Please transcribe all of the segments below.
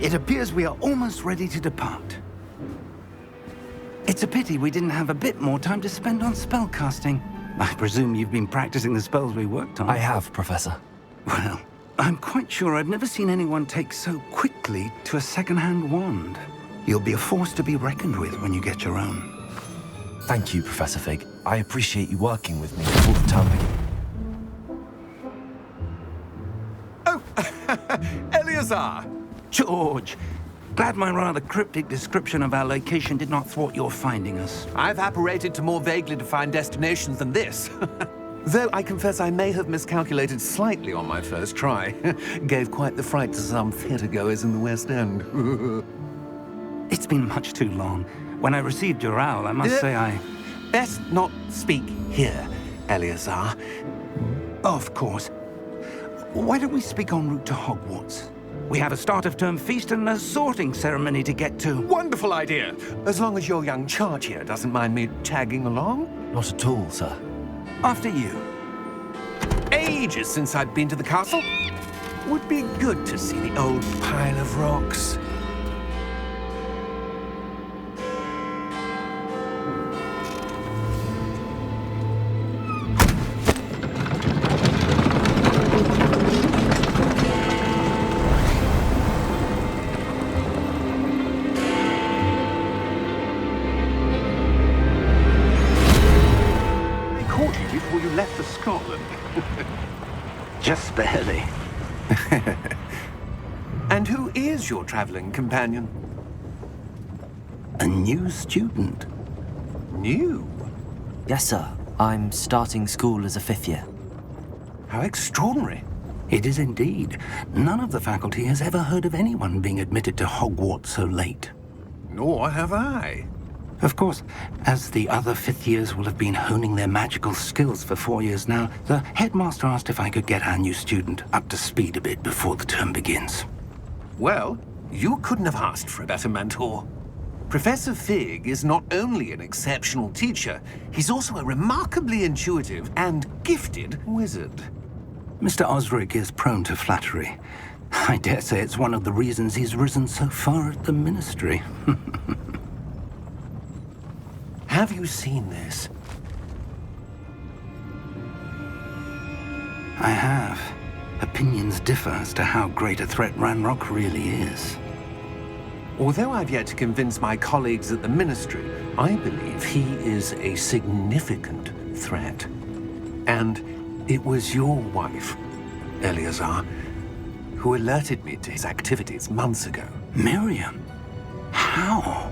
It appears we are almost ready to depart. It's a pity we didn't have a bit more time to spend on spellcasting. I presume you've been practicing the spells we worked on. I have, Professor. Well, I'm quite sure I've never seen anyone take so quickly to a second-hand wand. You'll be a force to be reckoned with when you get your own. Thank you, Professor Fig. I appreciate you working with me before the term begins. Oh, Eleazar! George! Glad my rather cryptic description of our location did not thwart your finding us. I've apparated to more vaguely defined destinations than this. Though I confess I may have miscalculated slightly on my first try. Gave quite the fright to some theatre-goers in the West End. It's been much too long. When I received your owl, I must say I... Best not speak here, Eleazar. Of course. Why don't we speak en route to Hogwarts? We have a start-of-term feast and a sorting ceremony to get to. Wonderful idea! As long as your young charge here doesn't mind me tagging along. Not at all, sir. After you. Ages since I'd been to the castle. Would be good to see the old pile of rocks. Scotland. Just barely. And who is your traveling companion? A new student. New? Yes, sir. I'm starting school as a 5th year. How extraordinary. It is indeed. None of the faculty has ever heard of anyone being admitted to Hogwarts so late. Nor have I. Of course, as the other 5th years will have been honing their magical skills for 4 years now, the headmaster asked if I could get our new student up to speed a bit before the term begins. Well, you couldn't have asked for a better mentor. Professor Fig is not only an exceptional teacher, he's also a remarkably intuitive and gifted wizard. Mr. Osric is prone to flattery. I dare say it's one of the reasons he's risen so far at the Ministry. Have you seen this? I have. Opinions differ as to how great a threat Ranrock really is. Although I've yet to convince my colleagues at the Ministry, I believe he is a significant threat. And it was your wife, Eleazar, who alerted me to his activities months ago. Miriam? How?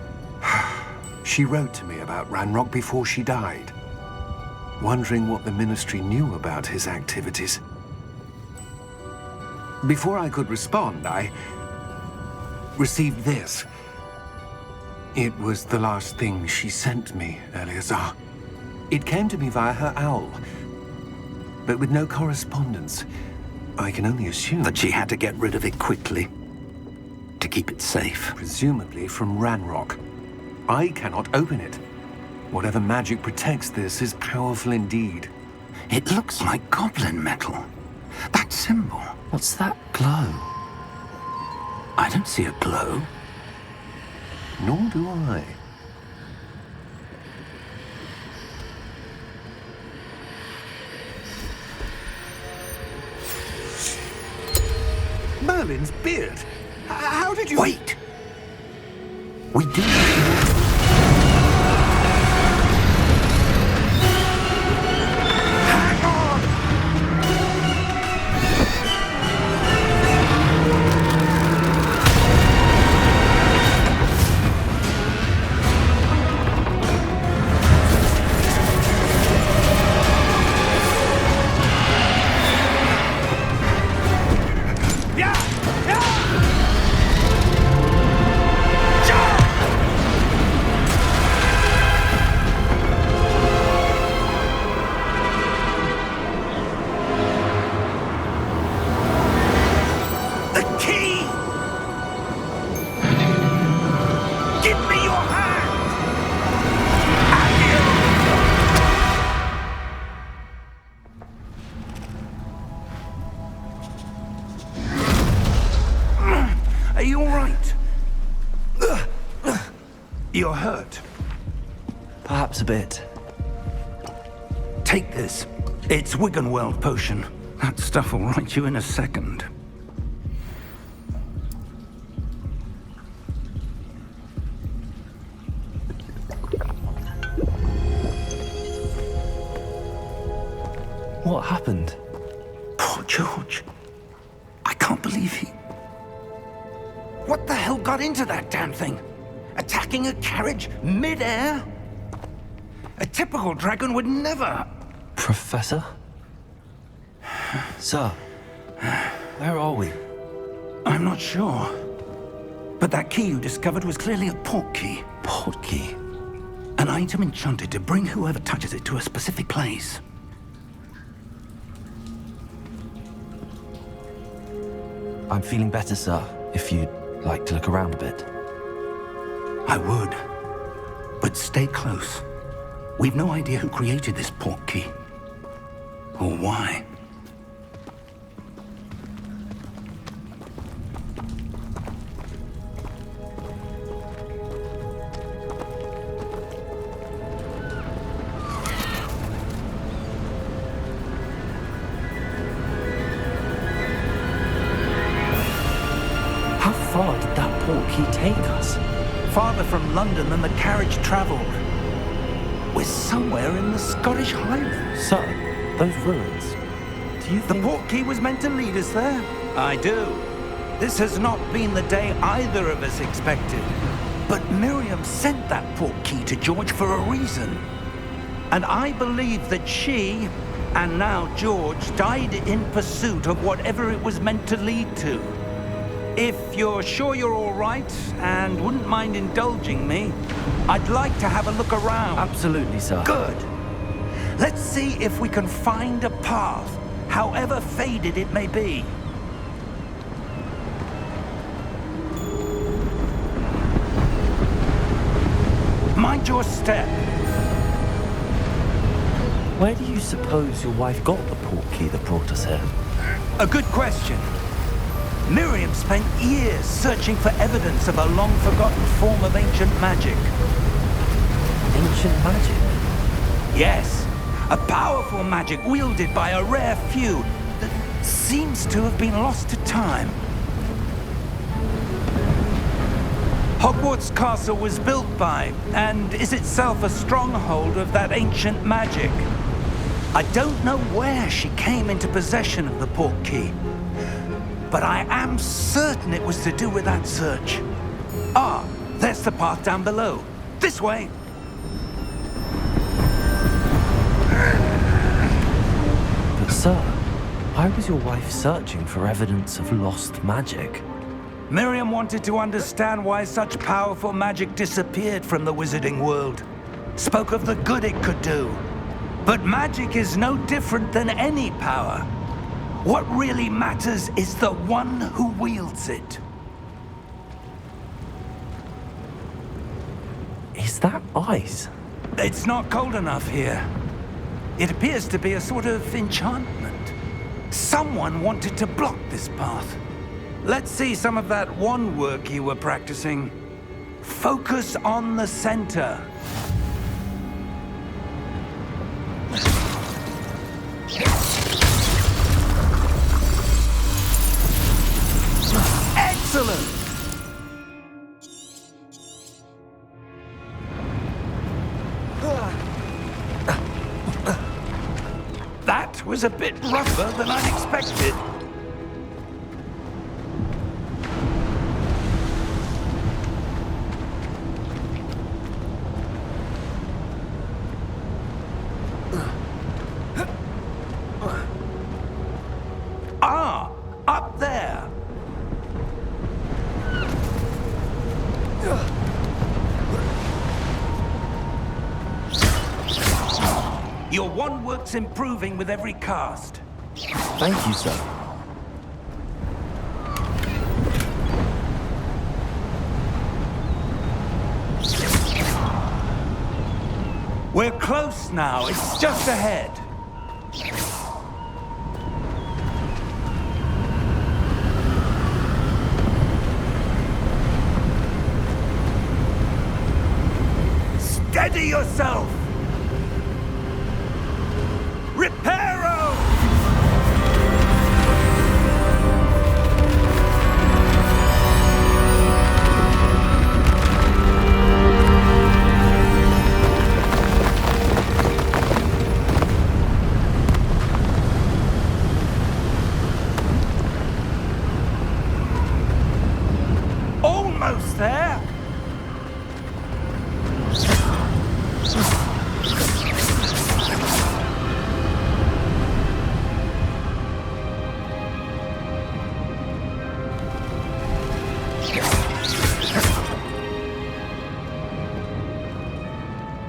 She wrote to me about Ranrock before she died, wondering what the Ministry knew about his activities. Before I could respond, I received this. It was the last thing she sent me, Eleazar. It came to me via her owl, but with no correspondence. I can only assume that she had to get rid of it quickly, to keep it safe. Presumably from Ranrock. I cannot open it. Whatever magic protects this is powerful indeed. It looks like goblin metal. That symbol. What's that glow? I don't see a glow. Nor do I. Merlin's beard. How did you... Wait! We do... You're hurt. Perhaps a bit. Take this. It's Wiggenweld potion. That stuff will right you in a second. What happened? Poor George. I can't believe he... What the hell got into that damn thing? Attacking a carriage mid-air? A typical dragon would never... Professor? Sir, where are we? I'm not sure. But that key you discovered was clearly a port key. Port key? An item enchanted to bring whoever touches it to a specific place. I'm feeling better, sir, if you'd like to look around a bit. I would. But stay close. We've no idea who created this port key. Or why. How far did that port key take us? Farther from London than the carriage travelled. We're somewhere in the Scottish Highlands. Sir, those ruins. Do you The think... port key was meant to lead us there? I do. This has not been the day either of us expected. But Miriam sent that port key to George for a reason. And I believe that she, and now George, died in pursuit of whatever it was meant to lead to. If you're sure you're all right and wouldn't mind indulging me, I'd like to have a look around. Absolutely, sir. Good. Let's see if we can find a path, however faded it may be. Mind your step. Where do you suppose your wife got the port key that brought us here? A good question. Miriam spent years searching for evidence of a long-forgotten form of ancient magic. Ancient magic? Yes, a powerful magic wielded by a rare few that seems to have been lost to time. Hogwarts Castle was built by, and is itself a stronghold of that ancient magic. I don't know where she came into possession of the port key, but I am certain it was to do with that search. Ah, there's the path down below. This way. But sir, why was your wife searching for evidence of lost magic? Miriam wanted to understand why such powerful magic disappeared from the wizarding world. Spoke of the good it could do. But magic is no different than any power. What really matters is the one who wields it. Is that ice? It's not cold enough here. It appears to be a sort of enchantment. Someone wanted to block this path. Let's see some of that wand work you were practicing. Focus on the center. Excellent! That was a bit rougher than I'd expected. Ah, up there. Your wand work's improving with every cast. Thank you, sir. We're close now. It's just ahead. Steady yourself! Reparo! Almost there!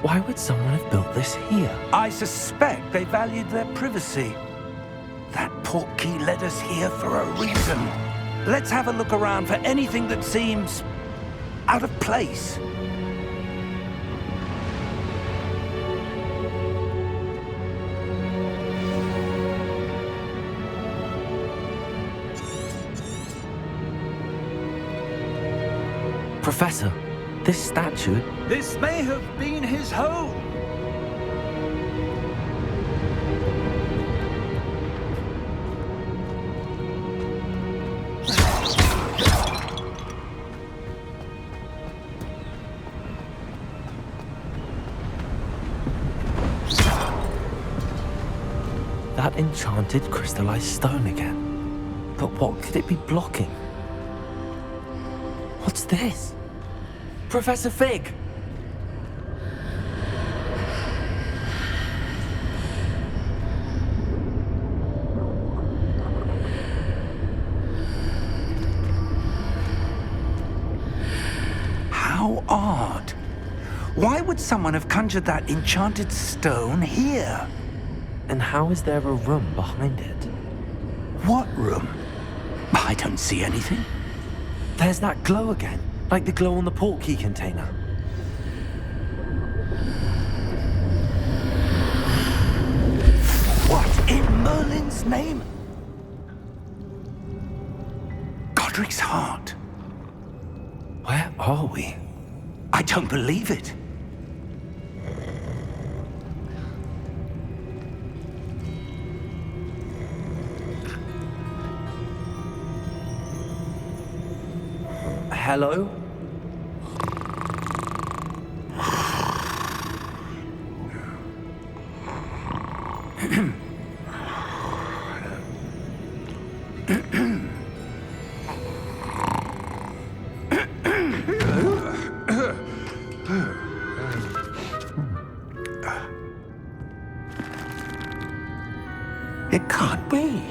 Why would someone have built this here? I suspect they valued their privacy. That portkey led us here for a reason. Let's have a look around for anything that seems out of place. Professor, this statue... This may have been his home. That enchanted crystallized stone again. But what could it be blocking? What's this? Professor Fig! How odd. Why would someone have conjured that enchanted stone here? And how is there a room behind it? What room? I don't see anything. There's that glow again, like the glow on the portkey container. What in Merlin's name? Godric's heart. Where are we? I don't believe it. Hello? It can't be.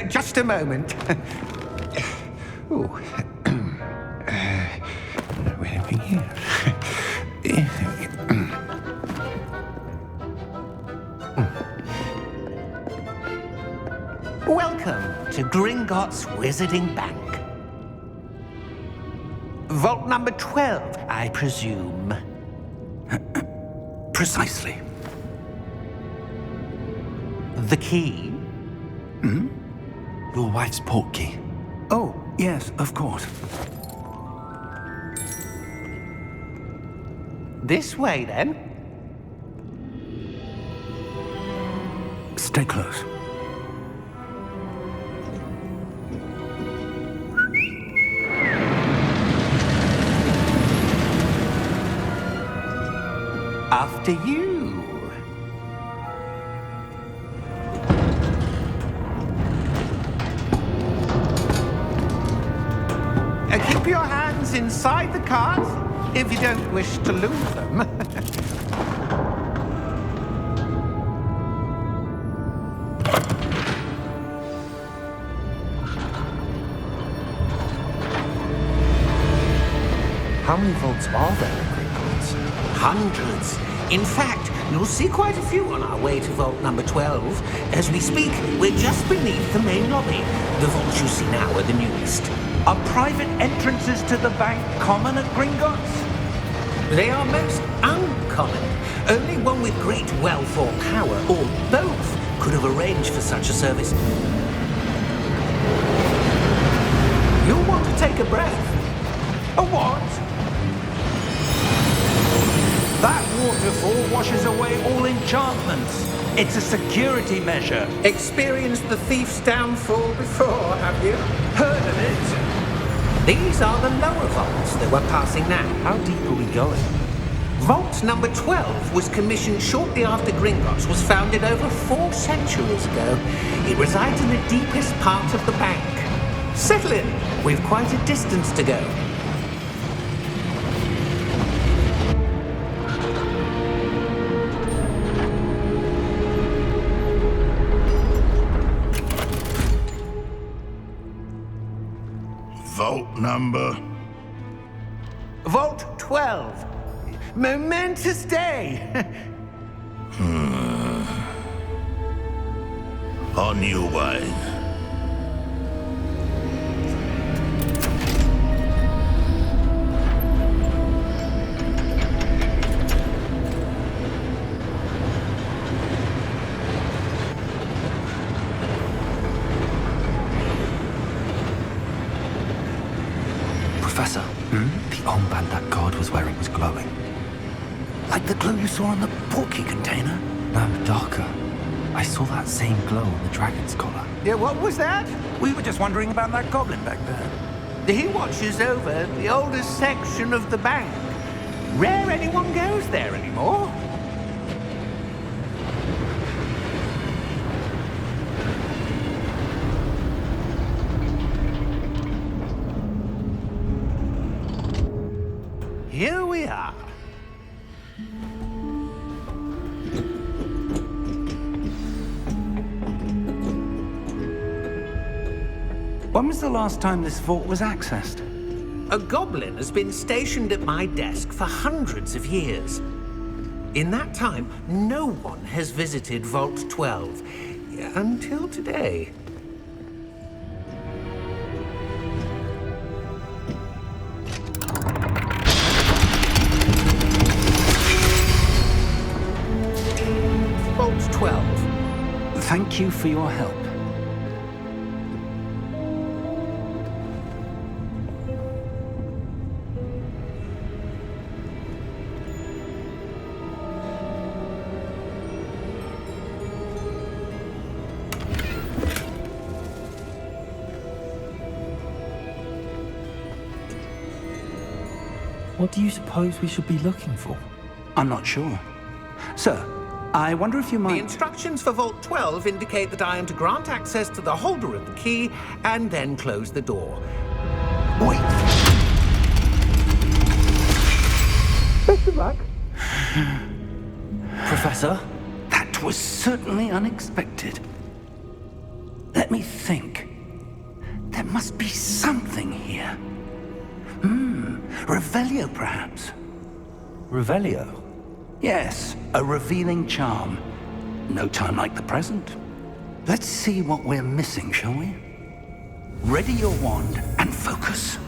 Just a moment. Oh. Anything here? Welcome to Gringotts Wizarding Bank. Vault number 12, I presume. Precisely. The key? Your wife's portkey. Oh, yes, of course. This way, then. Stay close. After you. Keep your hands inside the cards if you don't wish to lose them. How many vaults are there in Hogwarts? Hundreds. In fact, you'll see quite a few on our way to vault number 12. As we speak, we're just beneath the main lobby. The vaults you see now are the newest. Are private entrances to the bank common at Gringotts? They are most uncommon. Only one with great wealth or power, or both, could have arranged for such a service. You'll want to take a breath. That waterfall washes away all enchantments. It's a security measure. Experienced the thief's downfall before, have you? Heard of it? These are the lower vaults that we're passing now. How deep are we going? Vault number 12 was commissioned shortly after Gringotts was founded over 4 centuries ago. It resides in the deepest part of the bank. Settle in. We've quite a distance to go. Vault number? Vault 12. Momentous day. On your way. Professor, the armband that guard was wearing was glowing. Like the glow you saw on the porky container? No, darker. I saw that same glow on the dragon's collar. Yeah, what was that? We were just wondering about that goblin back there. He watches over the oldest section of the bank. Rare anyone goes there anymore. Here we are. When was the last time this vault was accessed? A goblin has been stationed at my desk for hundreds of years. In that time, no one has visited Vault 12 until today. Vault 12. Thank you for your help. What do you suppose we should be looking for? I'm not sure. Sir, I wonder if you The might... instructions for Vault 12 indicate that I am to grant access to the holder of the key and then close the door. Wait! Best of luck. Professor? That was certainly unexpected. Let me think. There must be something here. Revelio, perhaps? Revelio? Yes, a revealing charm. No time like the present. Let's see what we're missing, shall we? Ready your wand and focus.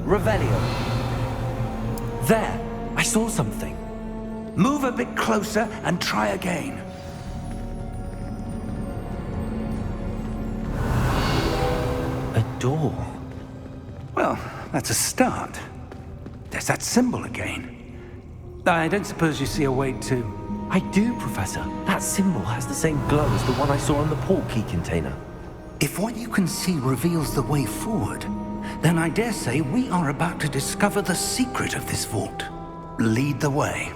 Revelio. There! I saw something. Move a bit closer and try again. A door. Well, that's a start. There's that symbol again. I don't suppose you see a way to... I do, Professor. That symbol has the same glow as the one I saw on the port key container. If what you can see reveals the way forward, then I dare say we are about to discover the secret of this vault. Lead the way.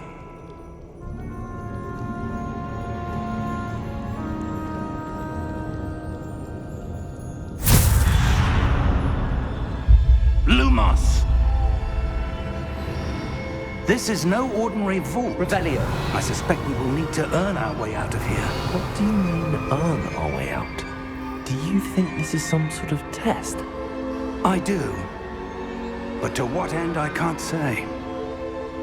Lumos! This is no ordinary vault. Revelio. I suspect we will need to earn our way out of here. What do you mean, earn our way out? Do you think this is some sort of test? I do. But to what end, I can't say.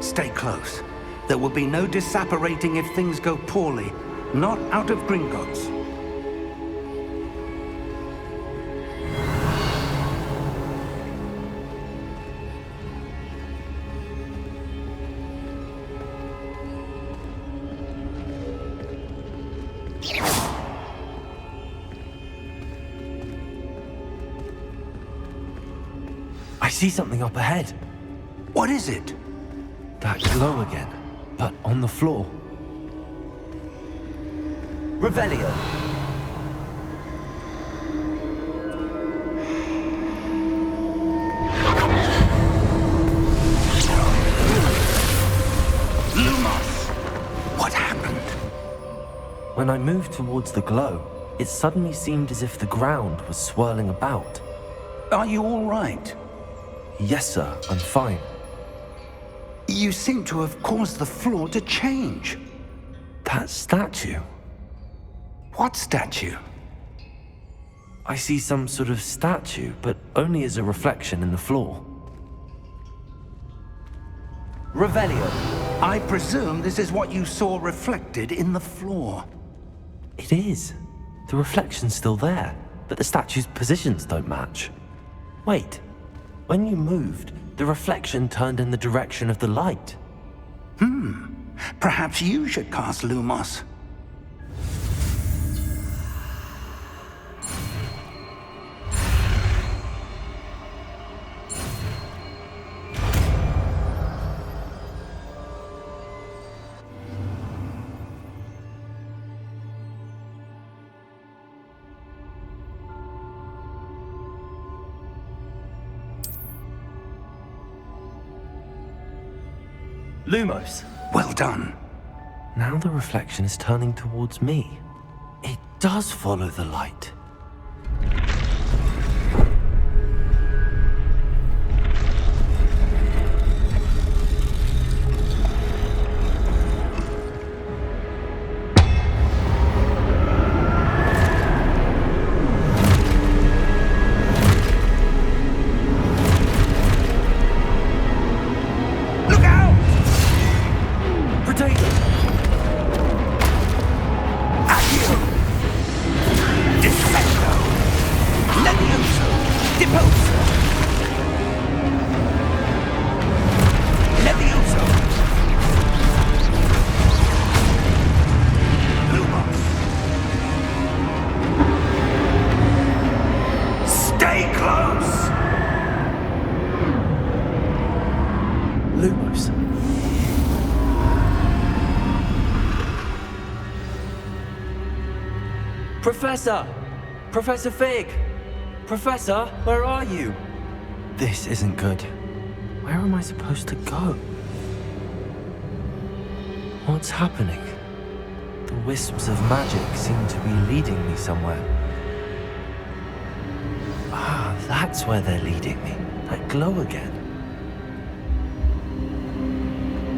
Stay close. There will be no disapparating if things go poorly. Not out of Gringotts. see something up ahead. What is it? That glow again, but on the floor. Revelio. Lumos! What happened? When I moved towards the glow, it suddenly seemed as if the ground was swirling about. Are you all right? Yes, sir, I'm fine. You seem to have caused the floor to change. That statue. What statue? I see some sort of statue, but only as a reflection in the floor. Revelio. I presume this is what you saw reflected in the floor. It is. The reflection's still there, but the statue's positions don't match. Wait, when you moved, the reflection turned in the direction of the light. Perhaps you should cast Lumos. Lumos. Well done. Now the reflection is turning towards me. It does follow the light. Lumos. Professor! Professor Fig! Professor, where are you? This isn't good. Where am I supposed to go? What's happening? The wisps of magic seem to be leading me somewhere. Ah, that's where they're leading me. That glow again.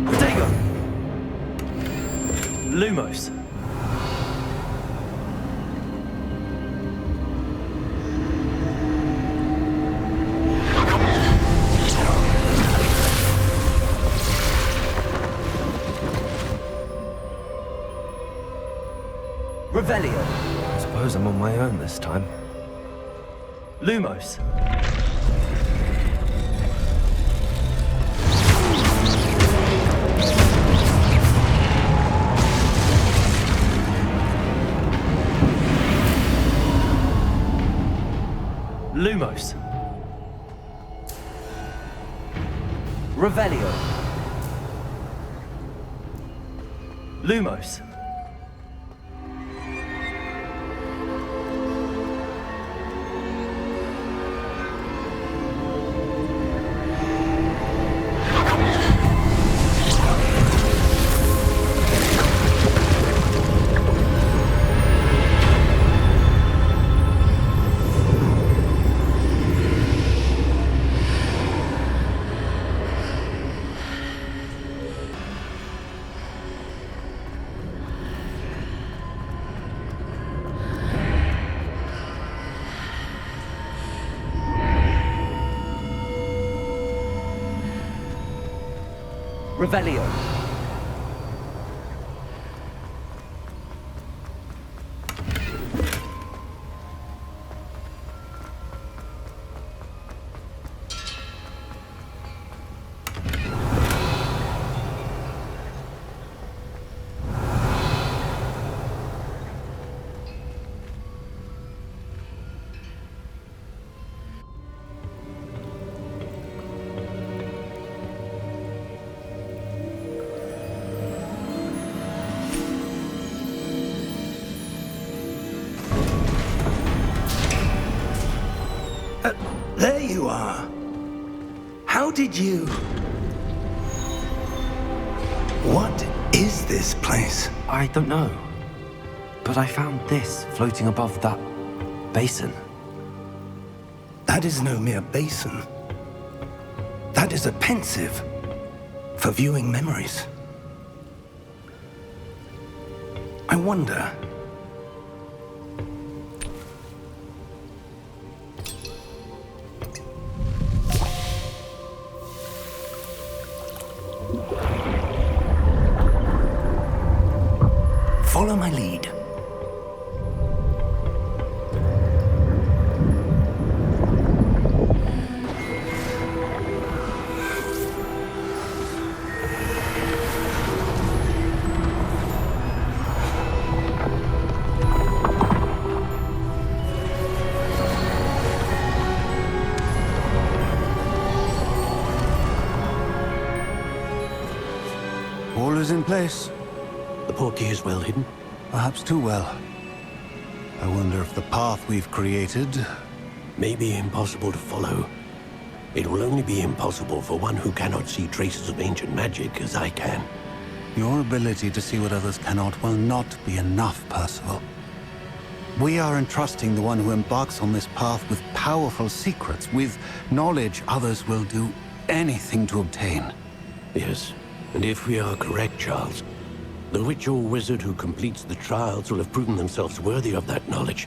Protego! Lumos. Revelio. I suppose I'm on my own this time. Lumos. Lumos. Revelio. Lumos. Revelio. are. How did you... What is this place? I don't know. But I found this floating above that basin. That is no mere basin. That is a pensive for viewing memories. I wonder... Follow my lead. All is in place. The portkey is well hidden. Perhaps too well. I wonder if the path we've created... May be impossible to follow. It will only be impossible for one who cannot see traces of ancient magic as I can. Your ability to see what others cannot will not be enough, Percival. We are entrusting the one who embarks on this path with powerful secrets, with knowledge others will do anything to obtain. Yes, and if we are correct, Charles, the witch or wizard who completes the trials will have proven themselves worthy of that knowledge,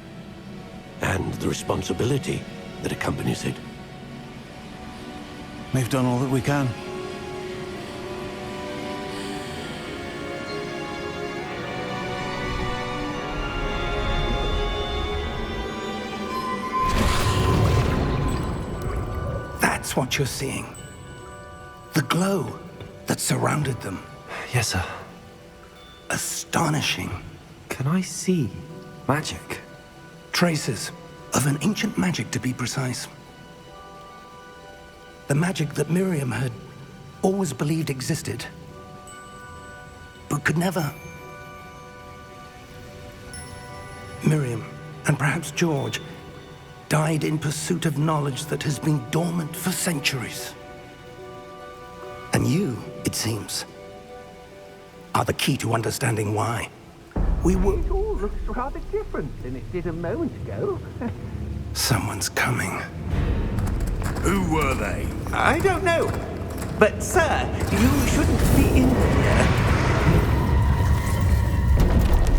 and the responsibility that accompanies it. We've done all that we can. That's what you're seeing. The glow that surrounded them. Yes, sir. Astonishing. Can I see magic? Traces of an ancient magic, to be precise. The magic that Miriam had always believed existed, but could never. Miriam, and perhaps George, died in pursuit of knowledge that has been dormant for centuries. And you, it seems, are the key to understanding why. We were... It all looks rather different than it did a moment ago. Someone's coming. Who were they? I don't know. But, sir, you shouldn't be in here.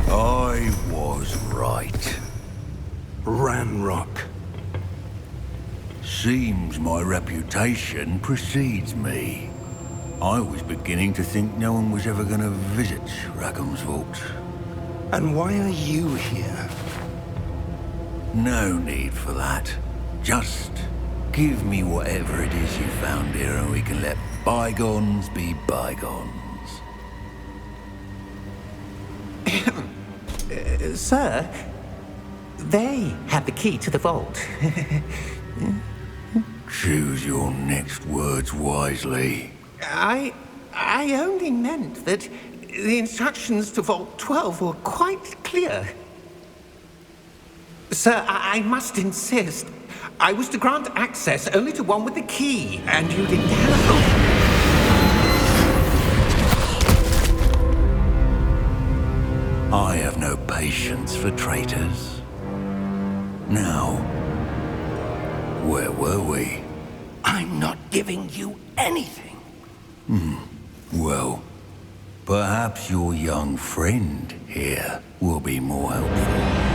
I was right. Ranrock. Seems my reputation precedes me. I was beginning to think no one was ever going to visit Rackham's vault. And why are you here? No need for that. Just give me whatever it is you found here and we can let bygones be bygones. Sir, they had the key to the vault. Choose your next words wisely. I only meant that the instructions to Vault 12 were quite clear. Sir, I must insist. I was to grant access only to one with the key, and you didn't have... I have no patience for traitors. Now, where were we? I'm not giving you anything. Well, perhaps your young friend here will be more helpful.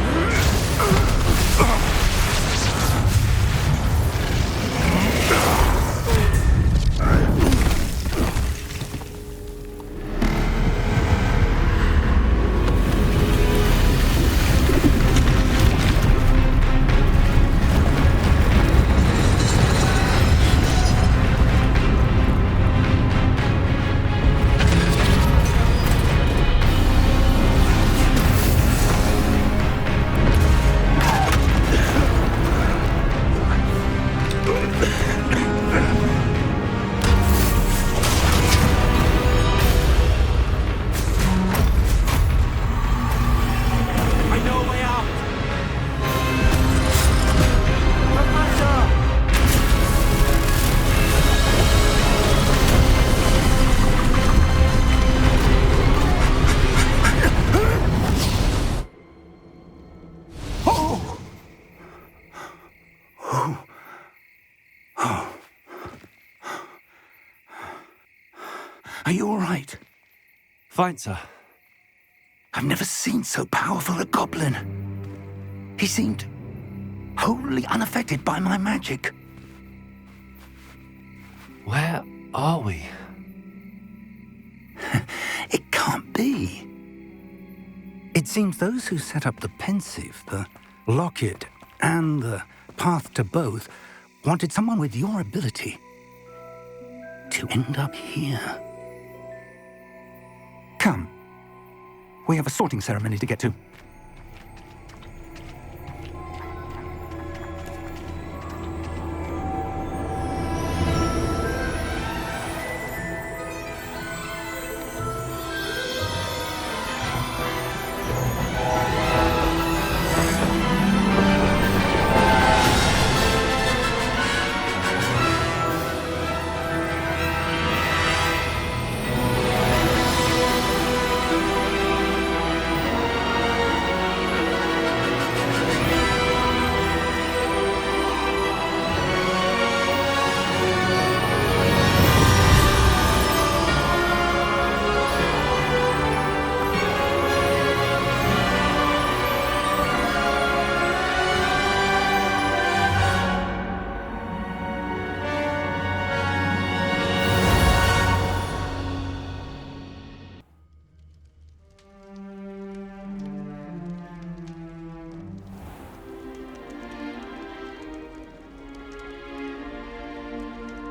you all right? Fine, sir. I've never seen so powerful a goblin. He seemed wholly unaffected by my magic. Where are we? It can't be. It seems those who set up the pensive, the locket, and the path to both wanted someone with your ability to end up here. Come. We have a sorting ceremony to get to.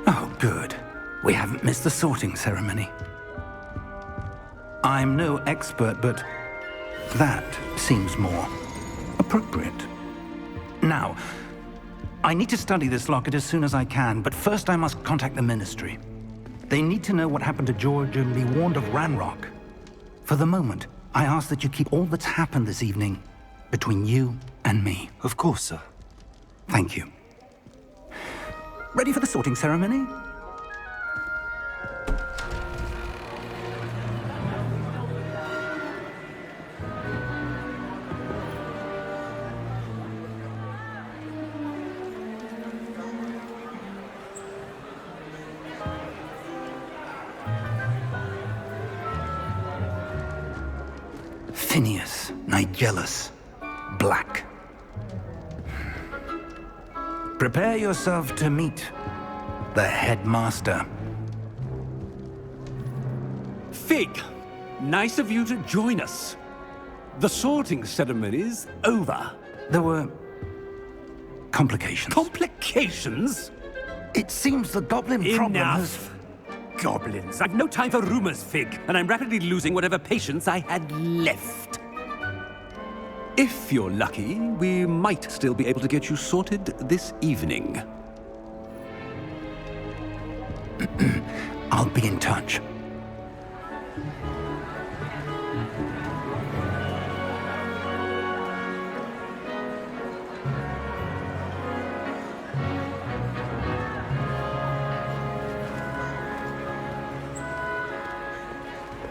Oh, good. We haven't missed the sorting ceremony. I'm no expert, but that seems more appropriate. Now, I need to study this locket as soon as I can, but first I must contact the Ministry. They need to know what happened to George and be warned of Ranrock. For the moment, I ask that you keep all that's happened this evening between you and me. Of course, sir. Thank you. Ready for the sorting ceremony? Phineas, Nigellus, Black. Prepare yourself to meet the headmaster. Fig, nice of you to join us. The sorting ceremony's over. There were complications. Complications? It seems the goblin problem has... Enough. Goblins. I've no time for rumors, Fig, and I'm rapidly losing whatever patience I had left. If you're lucky, we might still be able to get you sorted this evening. I'll be in touch.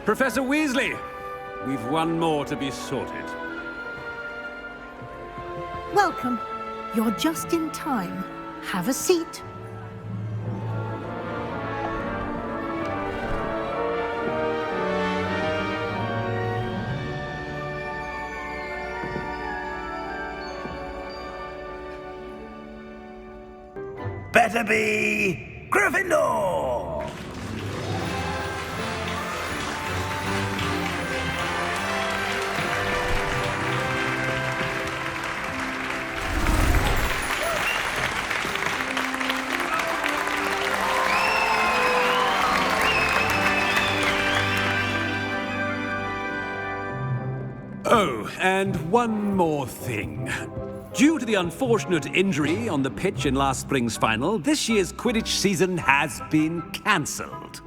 Professor Weasley, we've one more to be sorted. Welcome. You're just in time. Have a seat. Better be Gryffindor! Oh, and one more thing. Due to the unfortunate injury on the pitch in last spring's final, this year's Quidditch season has been cancelled.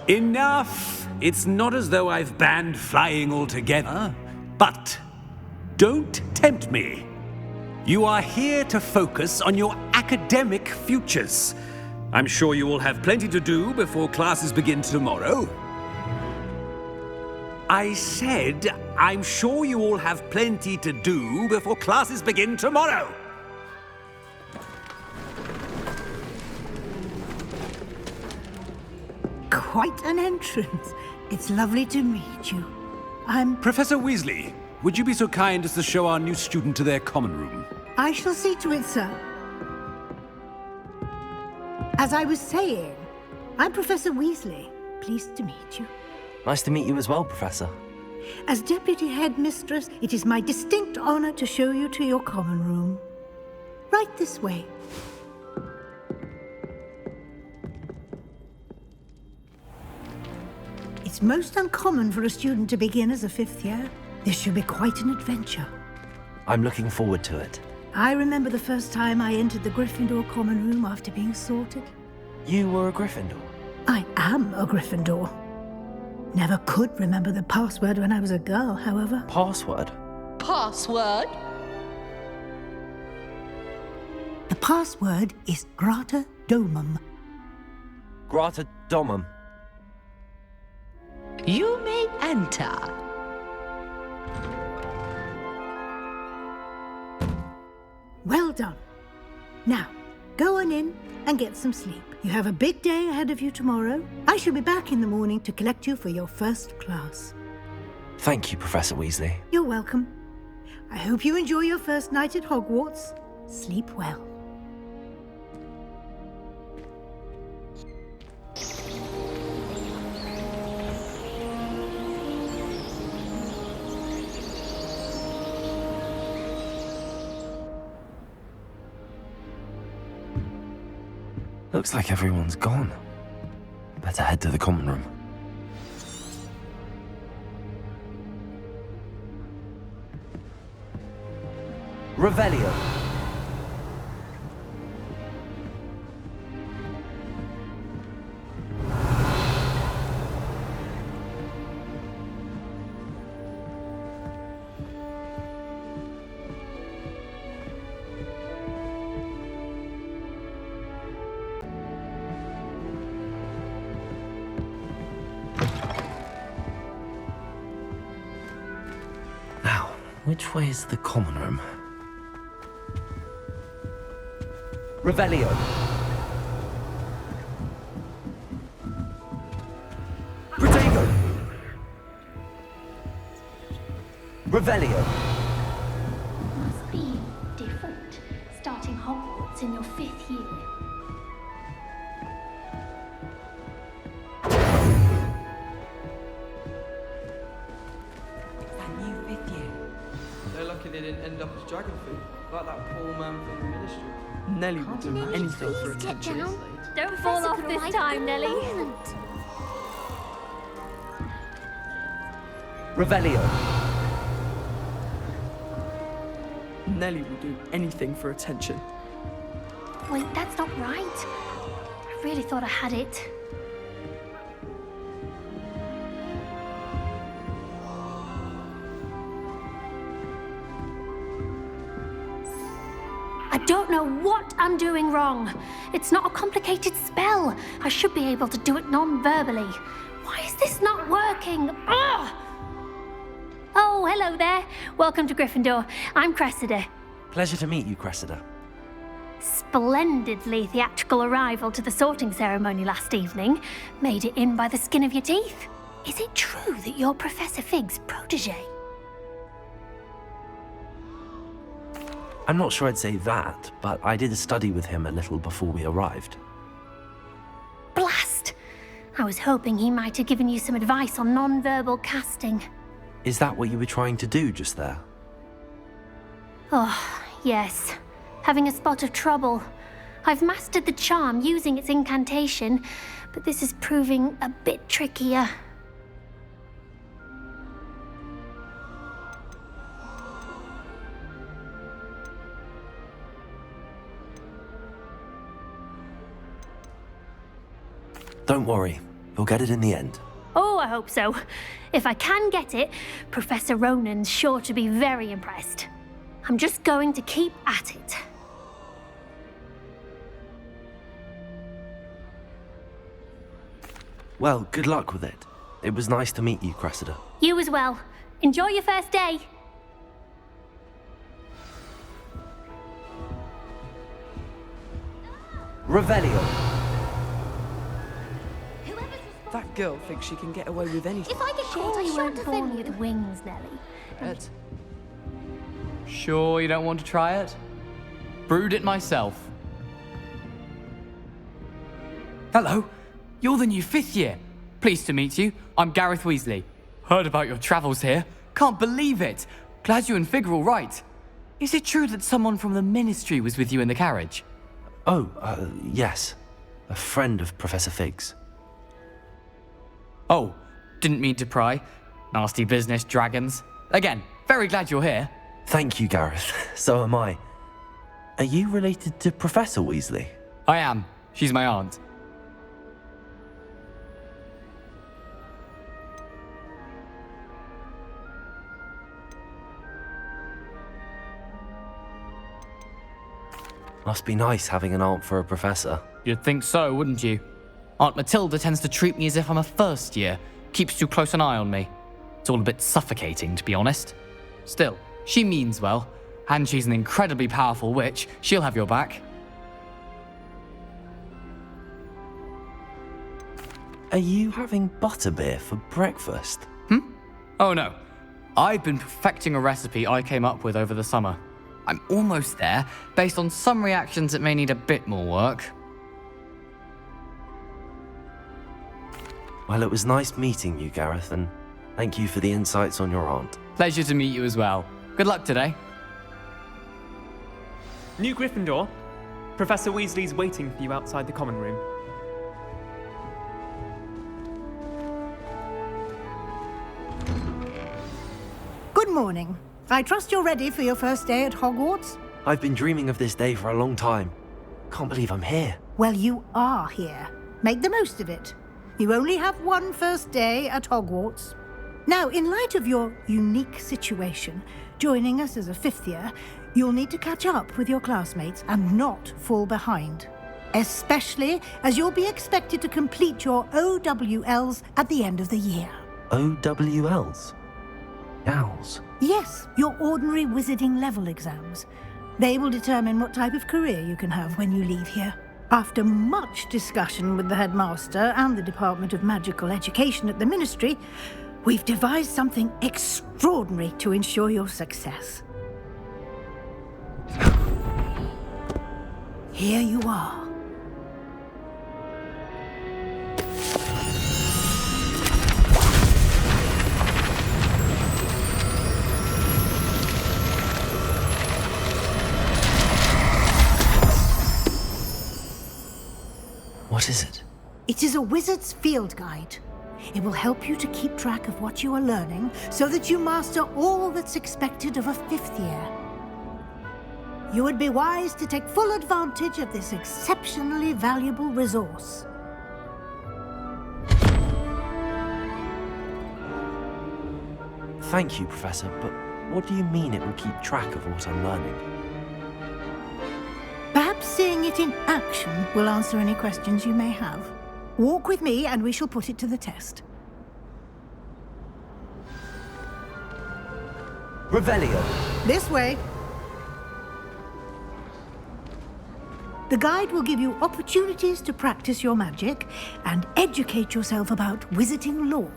Enough! It's not as though I've banned flying altogether, but don't tempt me. You are here to focus on your academic futures. I'm sure you will have plenty to do before classes begin tomorrow. I said, I'm sure you all have plenty to do before classes begin tomorrow. quite an entrance. It's lovely to meet you. I'm... Professor Weasley, would you be so kind as to show our new student to their common room? I shall see to it, sir. As I was saying, I'm Professor Weasley. Pleased to meet you. Nice to meet you as well, Professor. As Deputy Headmistress, it is my distinct honor to show you to your common room. Right this way. It's most uncommon for a student to begin as a 5th year. This should be quite an adventure. I'm looking forward to it. I remember the first time I entered the Gryffindor common room after being sorted. You were a Gryffindor? I am a Gryffindor. Never could remember the password when I was a girl, however. Password? Password? The password is Grata Domum. Grata Domum. You may enter. Well done. Now, go on in and get some sleep. You have a big day ahead of you tomorrow. I shall be back in the morning to collect you for your first class. Thank you, Professor Weasley. You're welcome. I hope you enjoy your first night at Hogwarts. Sleep well. Looks like everyone's gone. Better head to the common room. Revelio. Now, which way is the common room? Revelio. Protego. Revelio. Must be different, starting Hogwarts in your 5th year. They're lucky they didn't end up as dragon food, like that poor man from the ministry. Nelly would do anything for attention. Don't fall off this time, Nelly. Revelio. Nelly will do anything for attention. Wait, that's not right. I really thought I had it. I don't know what I'm doing wrong. It's not a complicated spell. I should be able to do it non-verbally. Why is this not working? Ugh! Oh, hello there. Welcome to Gryffindor. I'm Cressida. Pleasure to meet you, Cressida. Splendidly theatrical arrival to the sorting ceremony last evening. Made it in by the skin of your teeth. Is it true that you're Professor Fig's protege? I'm not sure I'd say that, but I did study with him a little before we arrived. Blast! I was hoping he might have given you some advice on non-verbal casting. Is that what you were trying to do just there? Oh, yes. Having a spot of trouble. I've mastered the charm using its incantation, but this is proving a bit trickier. Don't worry, you'll get it in the end. Oh, I hope so. If I can get it, Professor Ronan's sure to be very impressed. I'm just going to keep at it. Well, good luck with it. It was nice to meet you, Cressida. You as well. Enjoy your first day. Revelio. That girl thinks she can get away with anything. If I get caught, I You shan't weren't defend born you. with wings, Nelly. It. Sure you don't want to try it? Brewed it myself. Hello, you're the new 5th year. Pleased to meet you. I'm Gareth Weasley. Heard about your travels here. Can't believe it. Glad you and Fig are all right. Is it true that someone from the Ministry was with you in the carriage? Oh, yes. A friend of Professor Fig's. Oh, didn't mean to pry. Nasty business, dragons. Again, very glad you're here. Thank you, Gareth. So am I. Are you related to Professor Weasley? I am. She's my aunt. Must be nice having an aunt for a professor. You'd think so, wouldn't you? Aunt Matilda tends to treat me as if I'm a first year. Keeps too close an eye on me. It's all a bit suffocating, to be honest. Still, she means well. And she's an incredibly powerful witch. She'll have your back. Are you having butterbeer for breakfast? Oh no. I've been perfecting a recipe I came up with over the summer. I'm almost there. Based on some reactions, it may need a bit more work. Well, it was nice meeting you, Gareth, and thank you for the insights on your aunt. Pleasure to meet you as well. Good luck today. New Gryffindor. Professor Weasley's waiting for you outside the common room. Good morning. I trust you're ready for your first day at Hogwarts? I've been dreaming of this day for a long time. Can't believe I'm here. Well, you are here. Make the most of it. You only have one first day at Hogwarts. Now, in light of your unique situation, joining us as a 5th year, you'll need to catch up with your classmates and not fall behind. Especially as you'll be expected to complete your OWLs at the end of the year. OWLs? Owls? Yes, your ordinary wizarding level exams. They will determine what type of career you can have when you leave here. After much discussion with the headmaster and the Department of Magical Education at the Ministry, we've devised something extraordinary to ensure your success. Here you are. What is it? It is a wizard's field guide. It will help you to keep track of what you are learning so that you master all that's expected of a 5th year. You would be wise to take full advantage of this exceptionally valuable resource. Thank you, Professor, but what do you mean it will keep track of what I'm learning? Perhaps seeing it in action will answer any questions you may have. Walk with me and we shall put it to the test. Revelio. This way. The guide will give you opportunities to practice your magic and educate yourself about wizarding lore.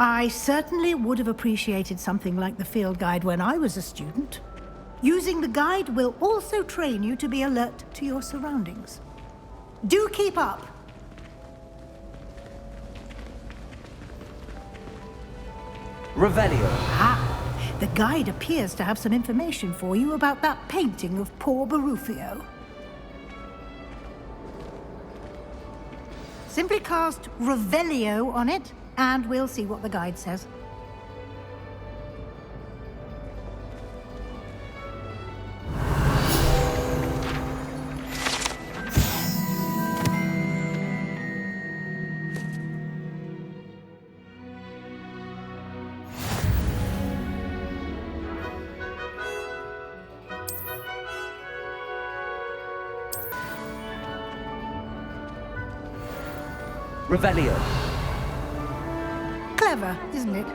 I certainly would have appreciated something like the field guide when I was a student. Using the guide will also train you to be alert to your surroundings. Do keep up! Revelio. Ah, the guide appears to have some information for you about that painting of poor Barufio. Simply cast Revelio on it, and we'll see what the guide says. Revelio. Clever, isn't it?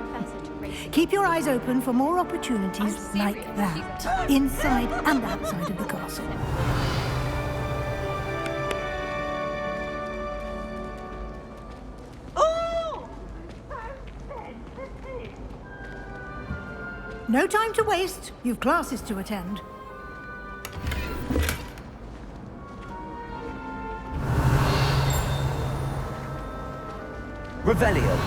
Keep your eyes open for more opportunities like that, inside and outside of the castle. No time to waste. You've classes to attend. Revelio.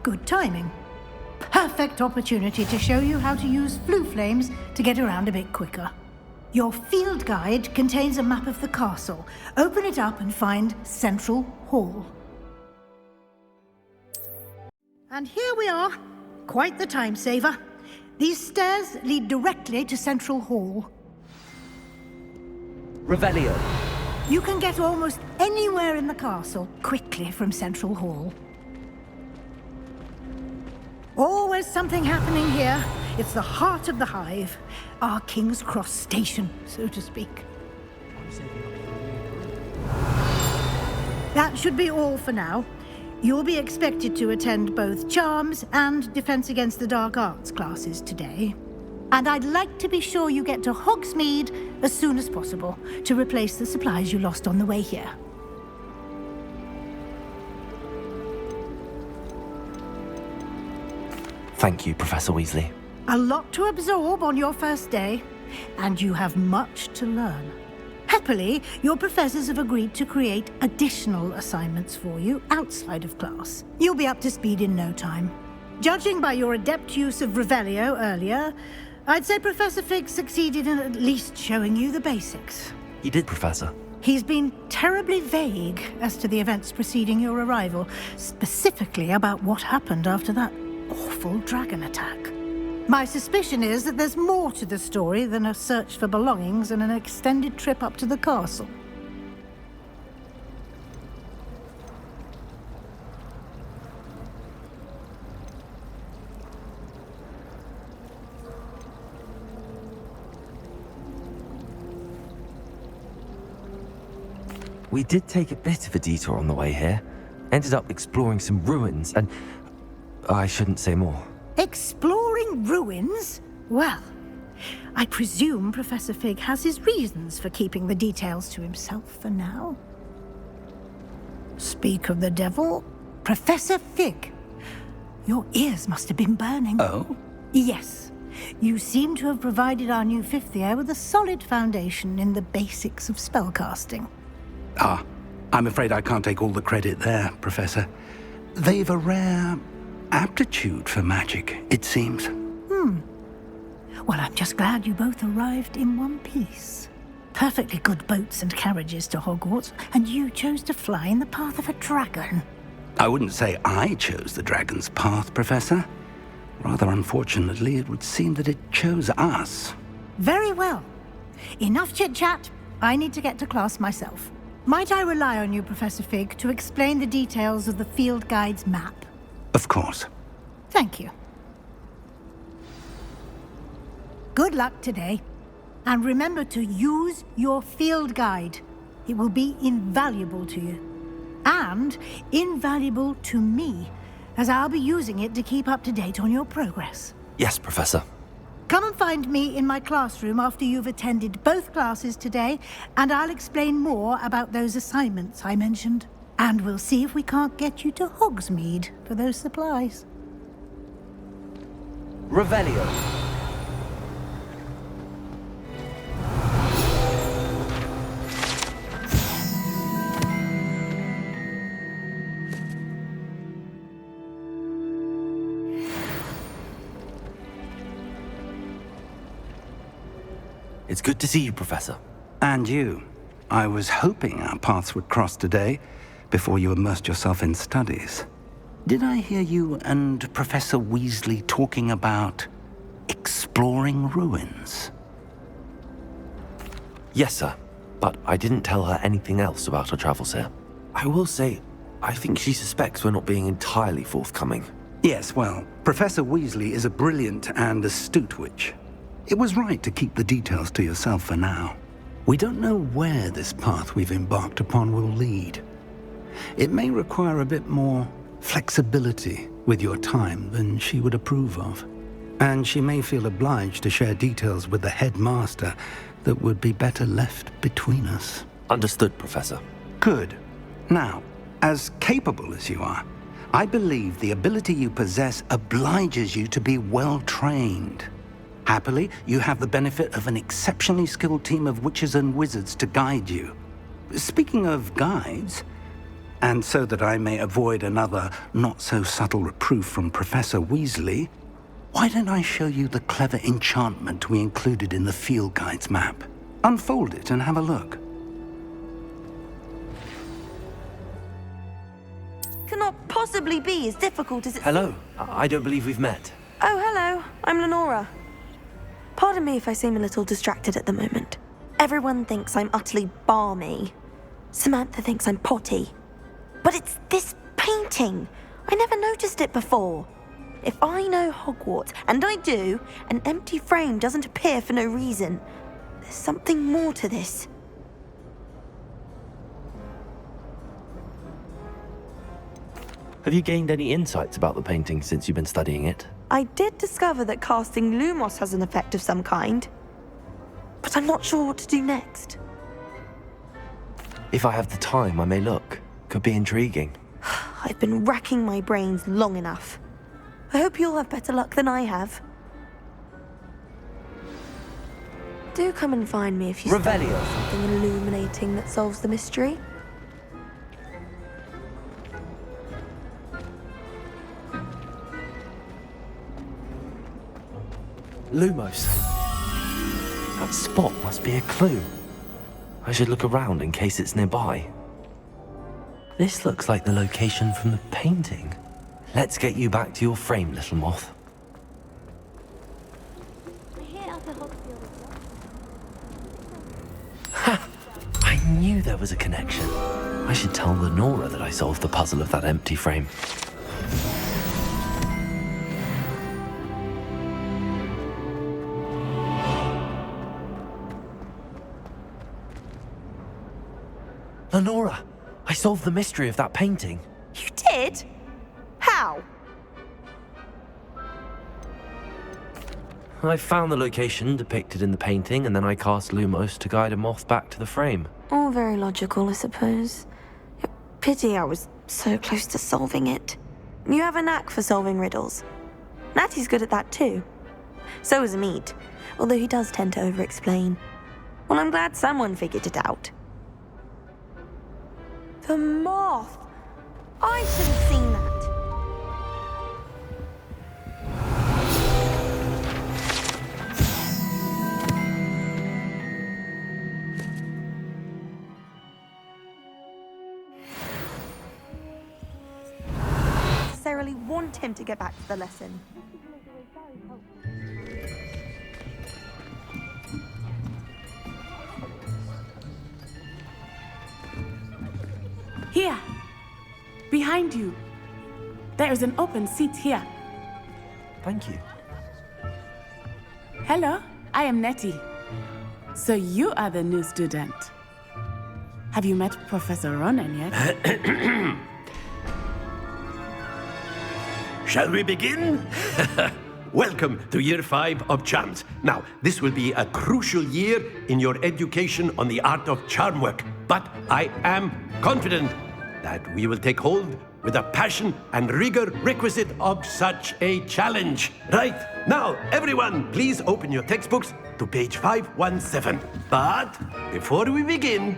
Good timing. Perfect opportunity to show you how to use flue flames to get around a bit quicker. Your field guide contains a map of the castle. Open it up and find Central Hall. And here we are. Quite the time saver. These stairs lead directly to Central Hall. Revelio. You can get almost anywhere in the castle quickly from Central Hall. Always something happening here. It's the heart of the hive. Our King's Cross station, so to speak. That should be all for now. You'll be expected to attend both Charms and Defense Against the Dark Arts classes today. And I'd like to be sure you get to Hogsmeade as soon as possible to replace the supplies you lost on the way here. Thank you, Professor Weasley. A lot to absorb on your first day, and you have much to learn. Happily, your professors have agreed to create additional assignments for you outside of class. You'll be up to speed in no time. Judging by your adept use of Revelio earlier, I'd say Professor Fig succeeded in at least showing you the basics. He did, Professor. He's been terribly vague as to the events preceding your arrival, specifically about what happened after that awful dragon attack. My suspicion is that there's more to the story than a search for belongings and an extended trip up to the castle. We did take a bit of a detour on the way here. Ended up exploring some ruins and... I shouldn't say more. Exploring ruins? Well, I presume Professor Fig has his reasons for keeping the details to himself for now. Speak of the devil, Professor Fig. Your ears must have been burning. Oh? Yes. You seem to have provided our new fifth year with a solid foundation in the basics of spellcasting. Ah, I'm afraid I can't take all the credit there, Professor. They've a rare aptitude for magic, it seems. Well, I'm just glad you both arrived in one piece. Perfectly good boats and carriages to Hogwarts, and you chose to fly in the path of a dragon. I wouldn't say I chose the dragon's path, Professor. Rather unfortunately, it would seem that it chose us. Very well. Enough chit-chat. I need to get to class myself. Might I rely on you, Professor Fig, to explain the details of the field guide's map? Of course. Thank you. Good luck today. And remember to use your field guide. It will be invaluable to you. And invaluable to me, as I'll be using it to keep up to date on your progress. Yes, Professor. Come and find me in my classroom after you've attended both classes today, and I'll explain more about those assignments I mentioned. And we'll see if we can't get you to Hogsmeade for those supplies. Revelio. It's good to see you, Professor. And you. I was hoping our paths would cross today, before you immersed yourself in studies. Did I hear you and Professor Weasley talking about exploring ruins? Yes, sir. but I didn't tell her anything else about our travels here. I will say, I think she suspects we're not being entirely forthcoming. Yes, well, Professor Weasley is a brilliant and astute witch. It was right to keep the details to yourself for now. We don't know where this path we've embarked upon will lead. It may require a bit more flexibility with your time than she would approve of. And she may feel obliged to share details with the headmaster that would be better left between us. Understood, Professor. Good. Now, as capable as you are, I believe the ability you possess obliges you to be well trained. Happily, you have the benefit of an exceptionally skilled team of witches and wizards to guide you. Speaking of guides, and so that I may avoid another not-so-subtle reproof from Professor Weasley, why don't I show you the clever enchantment we included in the field guide's map? Unfold it and have a look. Cannot possibly be as difficult as it... Hello. I don't believe we've met. Oh, hello. I'm Lenora. Pardon me if I seem a little distracted at the moment. Everyone thinks I'm utterly balmy. Samantha thinks I'm potty. But it's this painting. I never noticed it before. If I know Hogwarts, and I do, an empty frame doesn't appear for no reason. There's something more to this. Have you gained any insights about the painting since you've been studying it? I did discover that casting Lumos has an effect of some kind. But I'm not sure what to do next. If I have the time, I may look. Could be intriguing. I've been racking my brains long enough. I hope you'll have better luck than I have. Do come and find me if you stumble Revelio. on something illuminating that solves the mystery. Lumos. That spot must be a clue. I should look around in case it's nearby. This looks like the location from the painting. Let's get you back to your frame, little moth. Ha! I knew there was a connection. I should tell Lenora that I solved the puzzle of that empty frame. Lenora, I solved the mystery of that painting. You did? How? I found the location depicted in the painting, and then I cast Lumos to guide a moth back to the frame. All very logical, I suppose. Pity I was so close to solving it. You have a knack for solving riddles. Natty's good at that too. So is Amit, although he does tend to over-explain. Well, I'm glad someone figured it out. The moth! I should have seen that. Necessarily want him to get back to the lesson. Here, behind you. There is an open seat here. Thank you. Hello, I am Nettie. So you are the new student. Have you met Professor Ronan yet? Shall we begin? Welcome to Year 5 of Charms. Now, this will be a crucial year in your education on the art of charm work, but I am confident that we will take hold with the passion and rigor requisite of such a challenge. Right, now, everyone, please open your textbooks to page 517. But before we begin,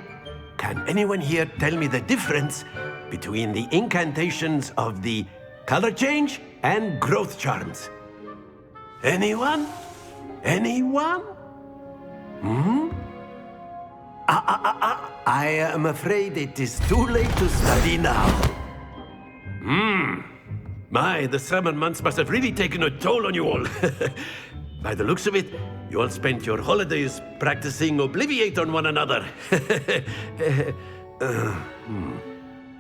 can anyone here tell me the difference between the incantations of the color change and growth charms? Anyone? Anyone? I am afraid it is too late to study now. My, the summer months must have really taken a toll on you all. By the looks of it, You all spent your holidays practicing Obliviate on one another.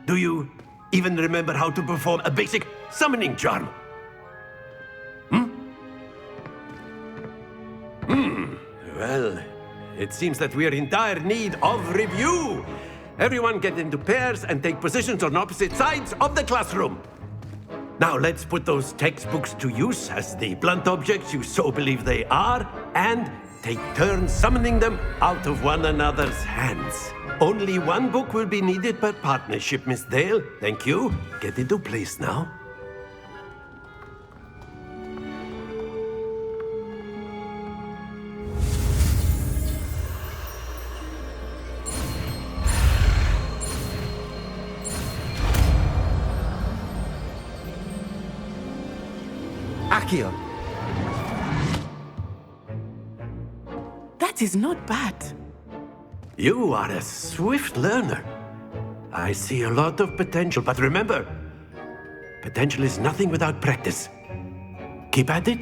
Do you even remember how to perform a basic summoning charm? Well, it seems that we are in dire need of review. Everyone get into pairs and take positions on opposite sides of the classroom. Now let's put those textbooks to use as the blunt objects you so believe they are, and take turns summoning them out of one another's hands. Only one book will be needed per partnership, Miss Dale. Thank you. Get into place now. Accio. That is not bad. You are a swift learner. I see a lot of potential, but remember, potential is nothing without practice. Keep at it.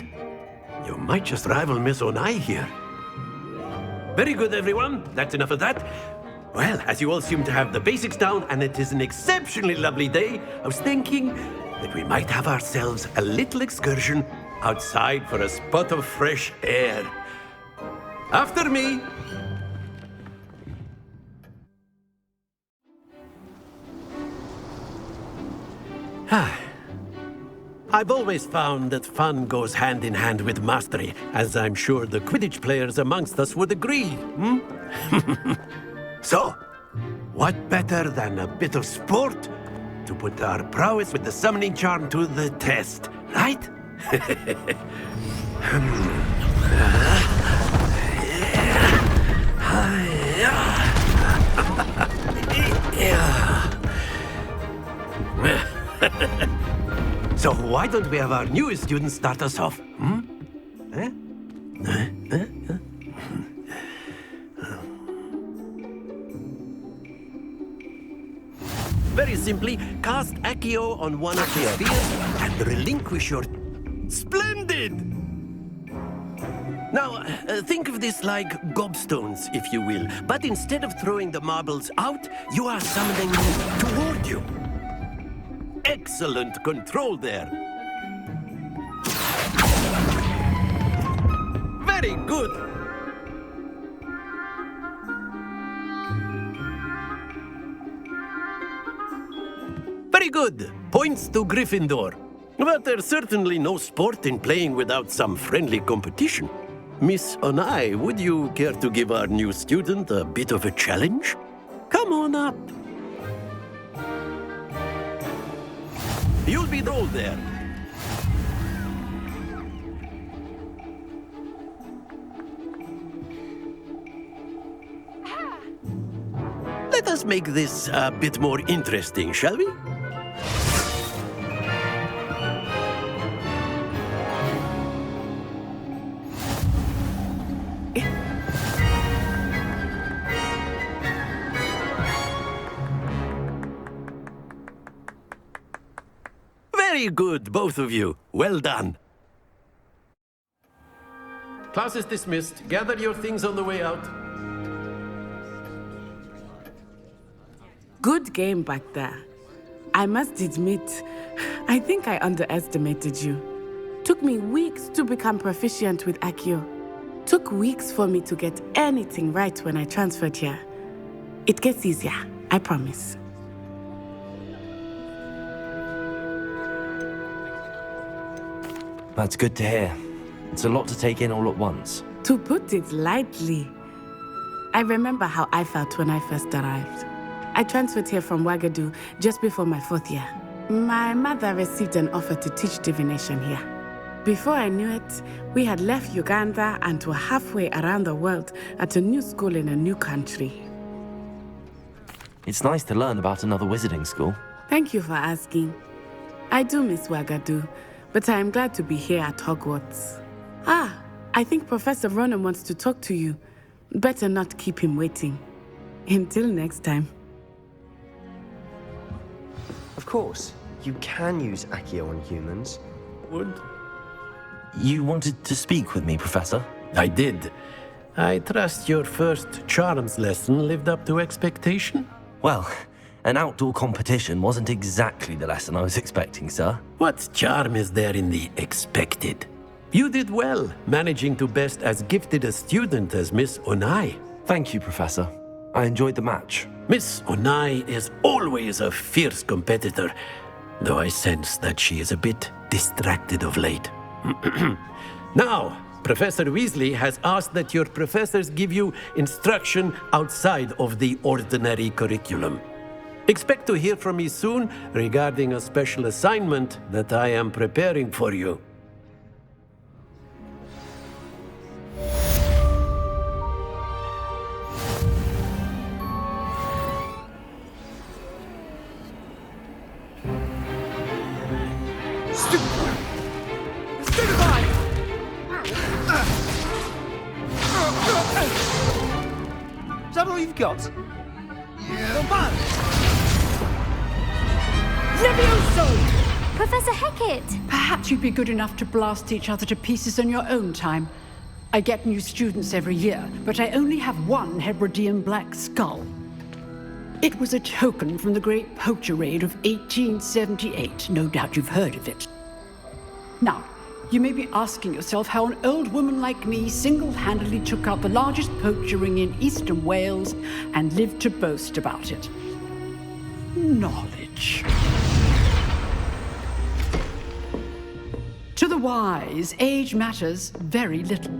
You might just rival Miss Onai here. Very good, everyone. That's enough of that. Well, as you all seem to have the basics down, and it is an exceptionally lovely day, I was thinking that we might have ourselves a little excursion outside for a spot of fresh air. After me! I've always found that fun goes hand in hand with mastery, as I'm sure the Quidditch players amongst us would agree, So, what better than a bit of sport to put our prowess with the summoning charm to the test, right? So why don't we have our newest student start us off? Very simply, cast Accio on one of the spheres and relinquish your... Splendid! Now, think of this like gobstones, if you will. But instead of throwing the marbles out, you are summoning them toward you. Excellent control there. Very good. Very good. Points to Gryffindor. But there's certainly no sport in playing without some friendly competition. Miss Onai, would you care to give our new student a bit of a challenge? Come on up. You'll be the role there. Let us make this a bit more interesting, shall we? Very good, both of you. Well done. Class is dismissed. Gather your things on the way out. Good game back there. I must admit, I think I underestimated you. Took me weeks to become proficient with Accio. Took weeks for me to get anything right when I transferred here. It gets easier, I promise. That's good to hear. It's a lot to take in all at once. To put it lightly, I remember how I felt when I first arrived. I transferred here from Wagadu just before my 4th year. My mother received an offer to teach divination here. Before I knew it, we had left Uganda and were halfway around the world at a new school in a new country. It's nice to learn about another wizarding school. Thank you for asking. I do miss Wagadu, but I am glad to be here at Hogwarts. I think Professor Ronan wants to talk to you. Better not keep him waiting. Until next time. Of course, you can use Accio on humans. You wanted to speak with me, Professor? I did. I trust your first charms lesson lived up to expectation? Well, an outdoor competition wasn't exactly the lesson I was expecting, sir. What charm is there in the expected? You did well, managing to best as gifted a student as Miss Onai. Thank you, Professor. I enjoyed the match. Miss Onai is always a fierce competitor, though I sense that she is a bit distracted of late. Now, Professor Weasley has asked that your professors give you instruction outside of the ordinary curriculum. Expect to hear from me soon regarding a special assignment that I am preparing for you. Is that all you've got? Yeah. Levioso! Professor Hecat! Perhaps you'd be good enough to blast each other to pieces on your own time. I get new students every year, but I only have one Hebridean black skull. It was a token from the Great Poacher Raid of 1878. No doubt you've heard of it. Now, you may be asking yourself how an old woman like me single-handedly took out the largest poacher ring in eastern Wales and lived to boast about it. Knowledge. To the wise, age matters very little.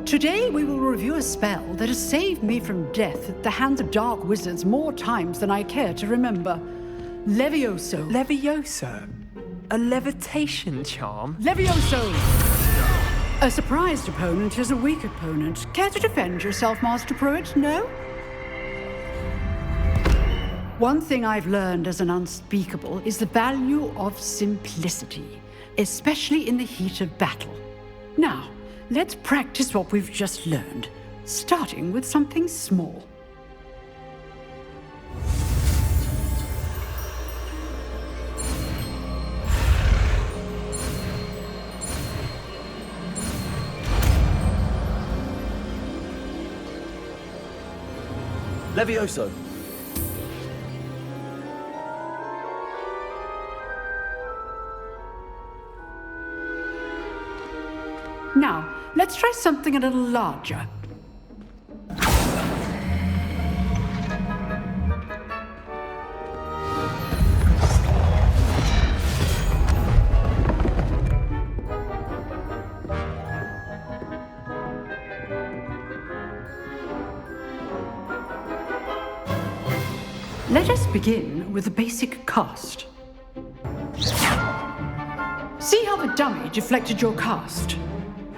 Today we will review a spell that has saved me from death at the hands of dark wizards more times than I care to remember. Levioso. Levioso? A levitation charm? Levioso! A surprised opponent is a weak opponent. Care to defend yourself, Master Pruitt? No? One thing I've learned as an unspeakable is the value of simplicity, especially in the heat of battle. Now, let's practice what we've just learned, starting with something small. Levioso! Now, let's try something a little larger. Let us begin with the basic cast. See how the dummy deflected your cast?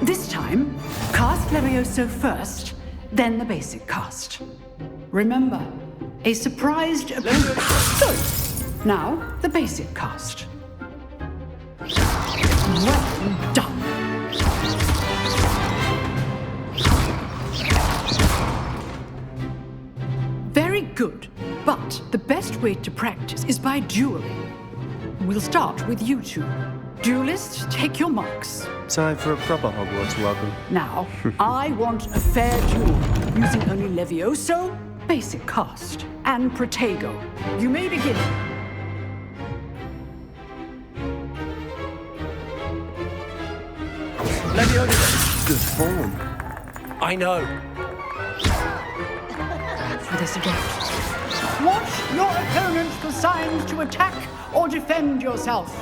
This time, cast Levioso first, then the basic cast. Remember, a surprised opponent. So, now the basic cast. Well done. Very good, but the best way to practice is by dueling. We'll start with you two. Duelists, take your marks. Time for a proper Hogwarts welcome. Now, I want a fair duel, using only Levioso, basic cast, and Protego. You may begin. Levioso! Good form. I know. For this again. Watch your opponent for signs to attack or defend yourself.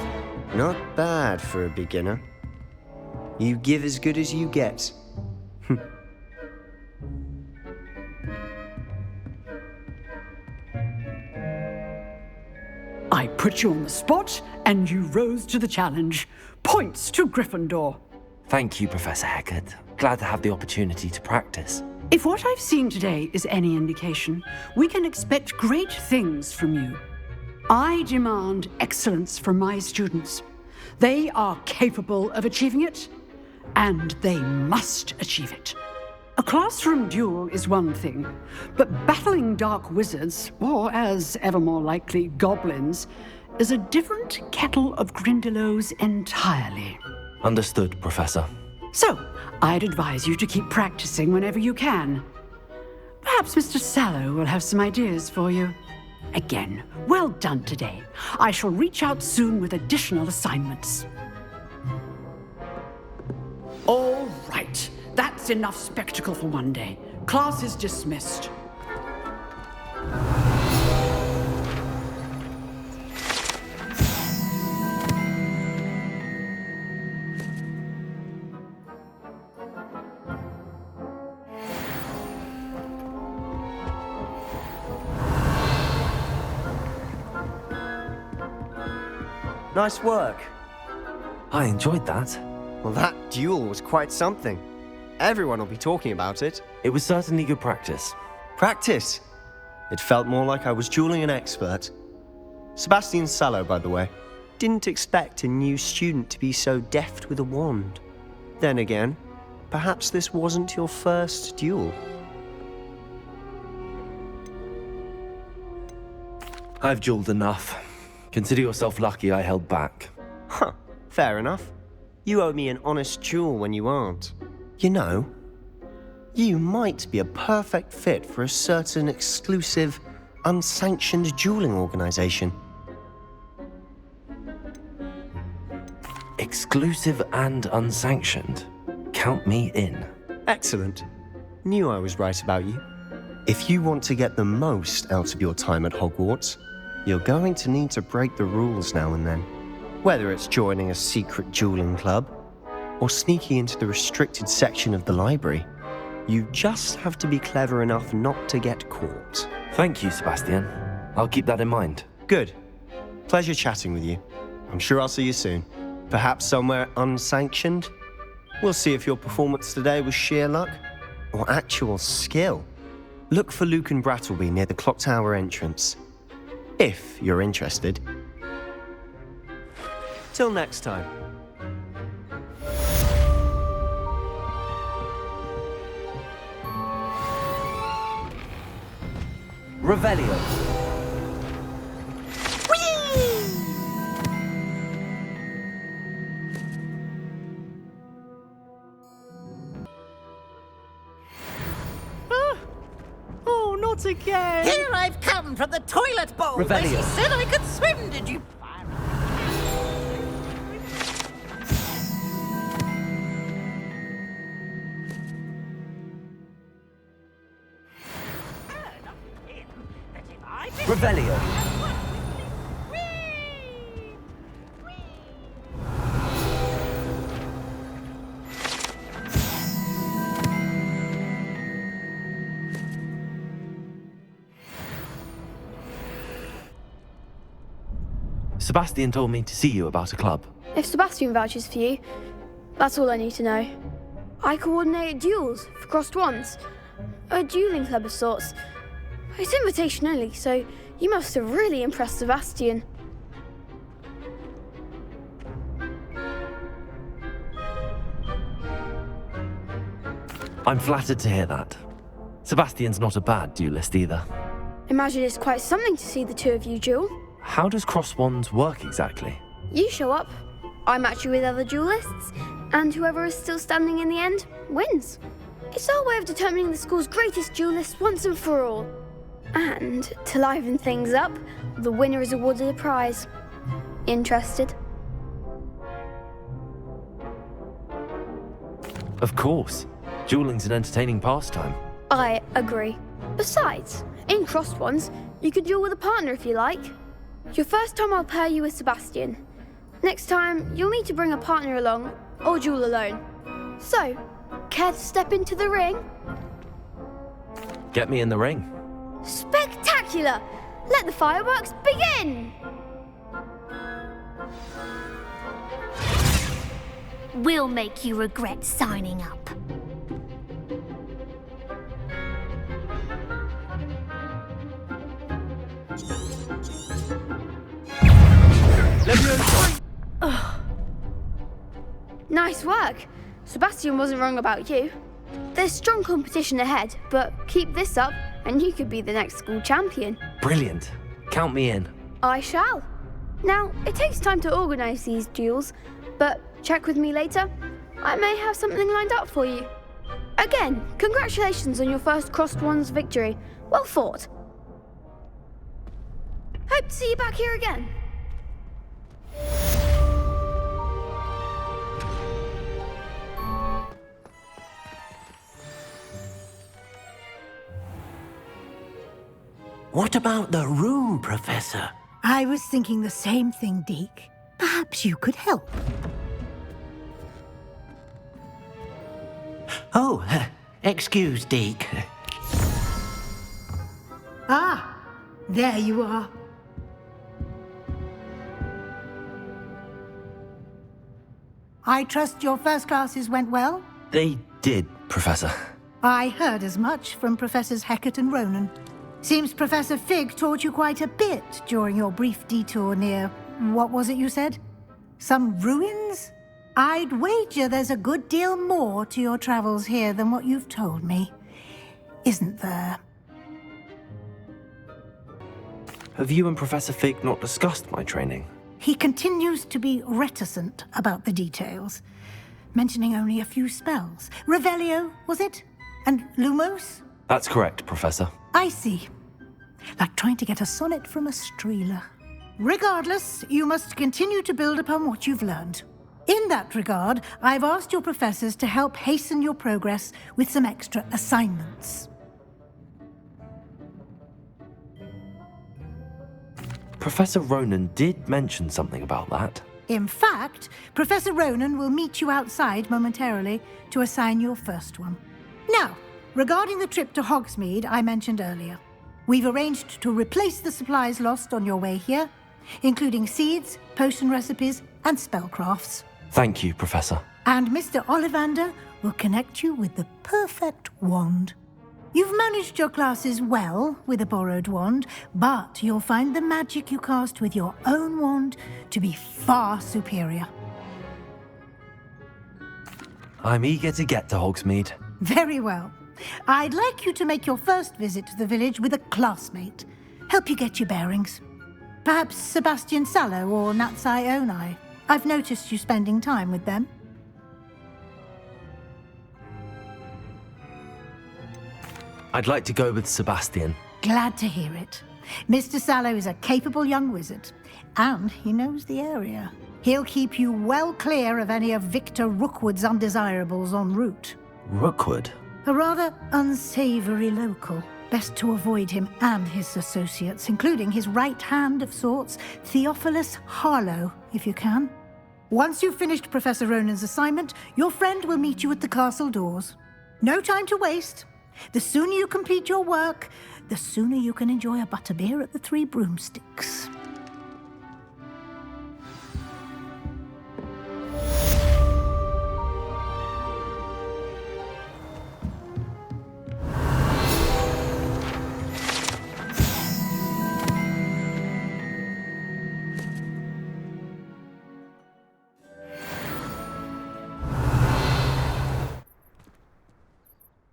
Not bad for a beginner. You give as good as you get. I put you on the spot, and you rose to the challenge. Points to Gryffindor. Thank you, Professor Hecat. Glad to have the opportunity to practice. If what I've seen today is any indication, we can expect great things from you. I demand excellence from my students. They are capable of achieving it, and they must achieve it. A classroom duel is one thing, but battling dark wizards, or as ever more likely, goblins, is a different kettle of Grindylows entirely. Understood, Professor. So, I'd advise you to keep practicing whenever you can. Perhaps Mr. Sallow will have some ideas for you. Again, well done today. I shall reach out soon with additional assignments. All right, that's enough spectacle for one day. Class is dismissed. Nice work. I enjoyed that. Well, that duel was quite something. Everyone will be talking about it. It was certainly good practice. Practice? It felt more like I was dueling an expert. Sebastian Sallow, by the way. Didn't expect a new student to be so deft with a wand. Then again, perhaps this wasn't your first duel. I've dueled enough. Consider yourself lucky I held back. Huh, fair enough. You owe me an honest duel when you aren't. You know, you might be a perfect fit for a certain exclusive, unsanctioned dueling organization. Exclusive and unsanctioned? Count me in. Excellent. Knew I was right about you. If you want to get the most out of your time at Hogwarts, you're going to need to break the rules now and then. Whether it's joining a secret dueling club, or sneaking into the restricted section of the library, you just have to be clever enough not to get caught. Thank you, Sebastian. I'll keep that in mind. Good. Pleasure chatting with you. I'm sure I'll see you soon. Perhaps somewhere unsanctioned? We'll see if your performance today was sheer luck, or actual skill. Look for Luke and Brattleby near the clock tower entrance. If you're interested. Till next time. Revelio. Oh, not again! Here I've come from the toilet bowl. Revelio. She said I could swim, did you? Revelio. Sebastian told me to see you about a club. If Sebastian vouches for you, that's all I need to know. I coordinate duels for crossed wands. A dueling club of sorts. It's invitation only, so you must have really impressed Sebastian. I'm flattered to hear that. Sebastian's not a bad duelist either. Imagine it's quite something to see the two of you duel. How does cross wands work exactly? You show up, I match you with other duelists, and whoever is still standing in the end wins. It's our way of determining the school's greatest duelist once and for all. And to liven things up, the winner is awarded a prize. Interested? Of course. Dueling's an entertaining pastime. I agree. Besides, in crossed ones, you can duel with a partner if you like. Your first time I'll pair you with Sebastian. Next time, you'll need to bring a partner along, or duel alone. So, care to step into the ring? Get me in the ring. Spectacular! Let the fireworks begin! We'll make you regret signing up. Nice work. Sebastian wasn't wrong about you. There's strong competition ahead, but keep this up and you could be the next school champion. Brilliant. Count me in. I shall. Now, it takes time to organise these duels, but check with me later. I may have something lined up for you. Again, congratulations on your first Crossed Wands victory. Well fought. Hope to see you back here again. What about the room, Professor? I was thinking the same thing, Deke. Perhaps you could help. Oh, excuse, Deke. Ah, there you are. I trust your first classes went well? They did, Professor. I heard as much from Professors Hecat and Ronan. Seems Professor Fig taught you quite a bit during your brief detour near... what was it you said? Some ruins? I'd wager there's a good deal more to your travels here than what you've told me. Isn't there? Have you and Professor Fig not discussed my training? He continues to be reticent about the details, mentioning only a few spells. Revelio, was it? And Lumos? That's correct, Professor. I see. Like trying to get a sonnet from a streeler. Regardless, you must continue to build upon what you've learned. In that regard, I've asked your professors to help hasten your progress with some extra assignments. Professor Ronan did mention something about that. In fact, Professor Ronan will meet you outside momentarily to assign your first one. Now, regarding the trip to Hogsmeade I mentioned earlier, we've arranged to replace the supplies lost on your way here, including seeds, potion recipes, and spellcrafts. Thank you, Professor. And Mr. Ollivander will connect you with the perfect wand. You've managed your classes well with a borrowed wand, but you'll find the magic you cast with your own wand to be far superior. I'm eager to get to Hogsmeade. Very well. I'd like you to make your first visit to the village with a classmate. Help you get your bearings. Perhaps Sebastian Sallow or Natsai Onai. I've noticed you spending time with them. I'd like to go with Sebastian. Glad to hear it. Mr. Sallow is a capable young wizard, and he knows the area. He'll keep you well clear of any of Victor Rookwood's undesirables en route. Rookwood? A rather unsavory local. Best to avoid him and his associates, including his right hand of sorts, Theophilus Harlow, if you can. Once you've finished Professor Ronan's assignment, your friend will meet you at the castle doors. No time to waste. The sooner you complete your work, the sooner you can enjoy a butterbeer at the Three Broomsticks.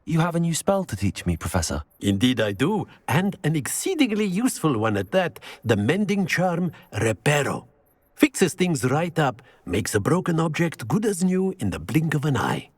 You have a new spell to teach me, Professor. Indeed I do, and an exceedingly useful one at that. The mending charm, Reparo. Fixes things right up, makes a broken object good as new in the blink of an eye.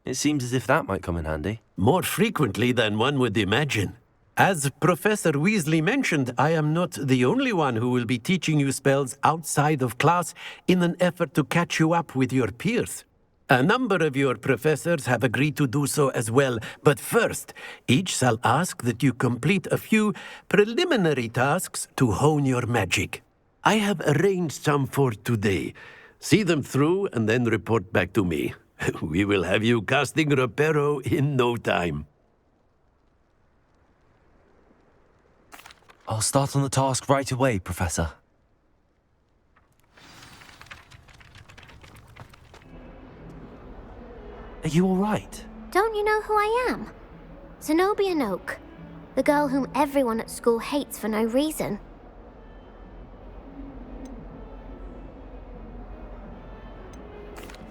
It seems as if that might come in handy. More frequently than one would imagine. As Professor Weasley mentioned, I am not the only one who will be teaching you spells outside of class in an effort to catch you up with your peers. A number of your professors have agreed to do so as well, but first, each shall ask that you complete a few preliminary tasks to hone your magic. I have arranged some for today. See them through and then report back to me. We will have you casting Reparo in no time. I'll start on the task right away, Professor. Are you all right? Don't you know who I am? Zenobia Noak, the girl whom everyone at school hates for no reason.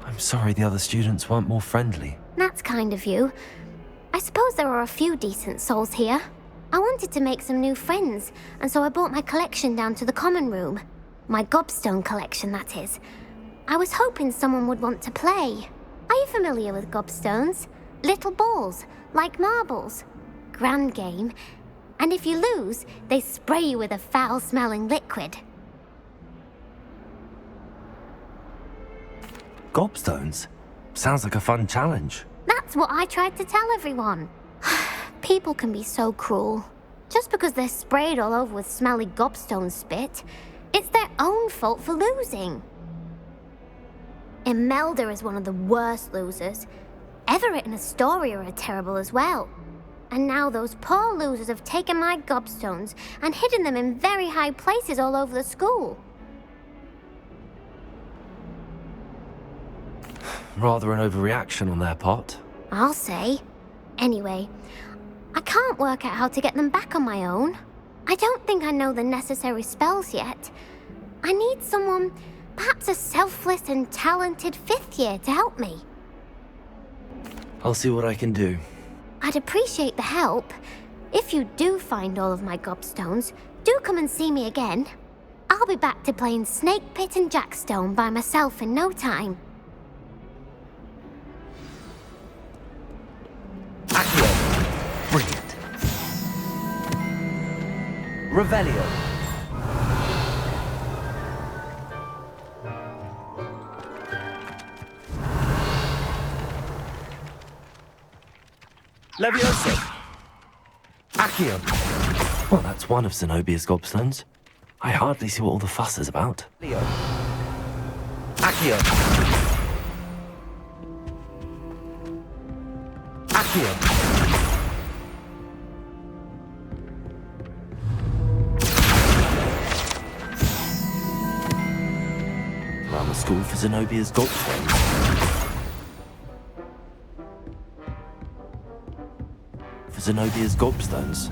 I'm sorry the other students weren't more friendly. That's kind of you. I suppose there are a few decent souls here. I wanted to make some new friends, and so I brought my collection down to the common room. My gobstone collection, that is. I was hoping someone would want to play. Are you familiar with gobstones? Little balls, like marbles. Grand game. And if you lose, they spray you with a foul-smelling liquid. Gobstones? Sounds like a fun challenge. That's what I tried to tell everyone. People can be so cruel. Just because they're sprayed all over with smelly gobstone spit, it's their own fault for losing. Imelda is one of the worst losers. Everett and Astoria are terrible as well. And now those poor losers have taken my gobstones and hidden them in very high places all over the school. Rather an overreaction on their part. I'll say. Anyway, I can't work out how to get them back on my own. I don't think I know the necessary spells yet. I need someone, perhaps a selfless and talented 5th year to help me. I'll see what I can do. I'd appreciate the help. If you do find all of my gobstones, do come and see me again. I'll be back to playing Snake Pit and Jackstone by myself in no time. Accio. Brilliant. Revelio. Leviosa. Accio. Well, that's one of Zenobia's gobstones. I hardly see what all the fuss is about. Leo. Accio. Accio. Around the school for Zenobia's gobstones. For Zenobia's gobstones.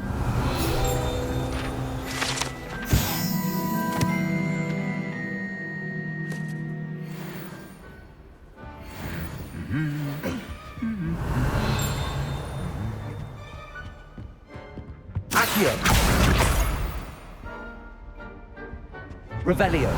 Accio. Revelio.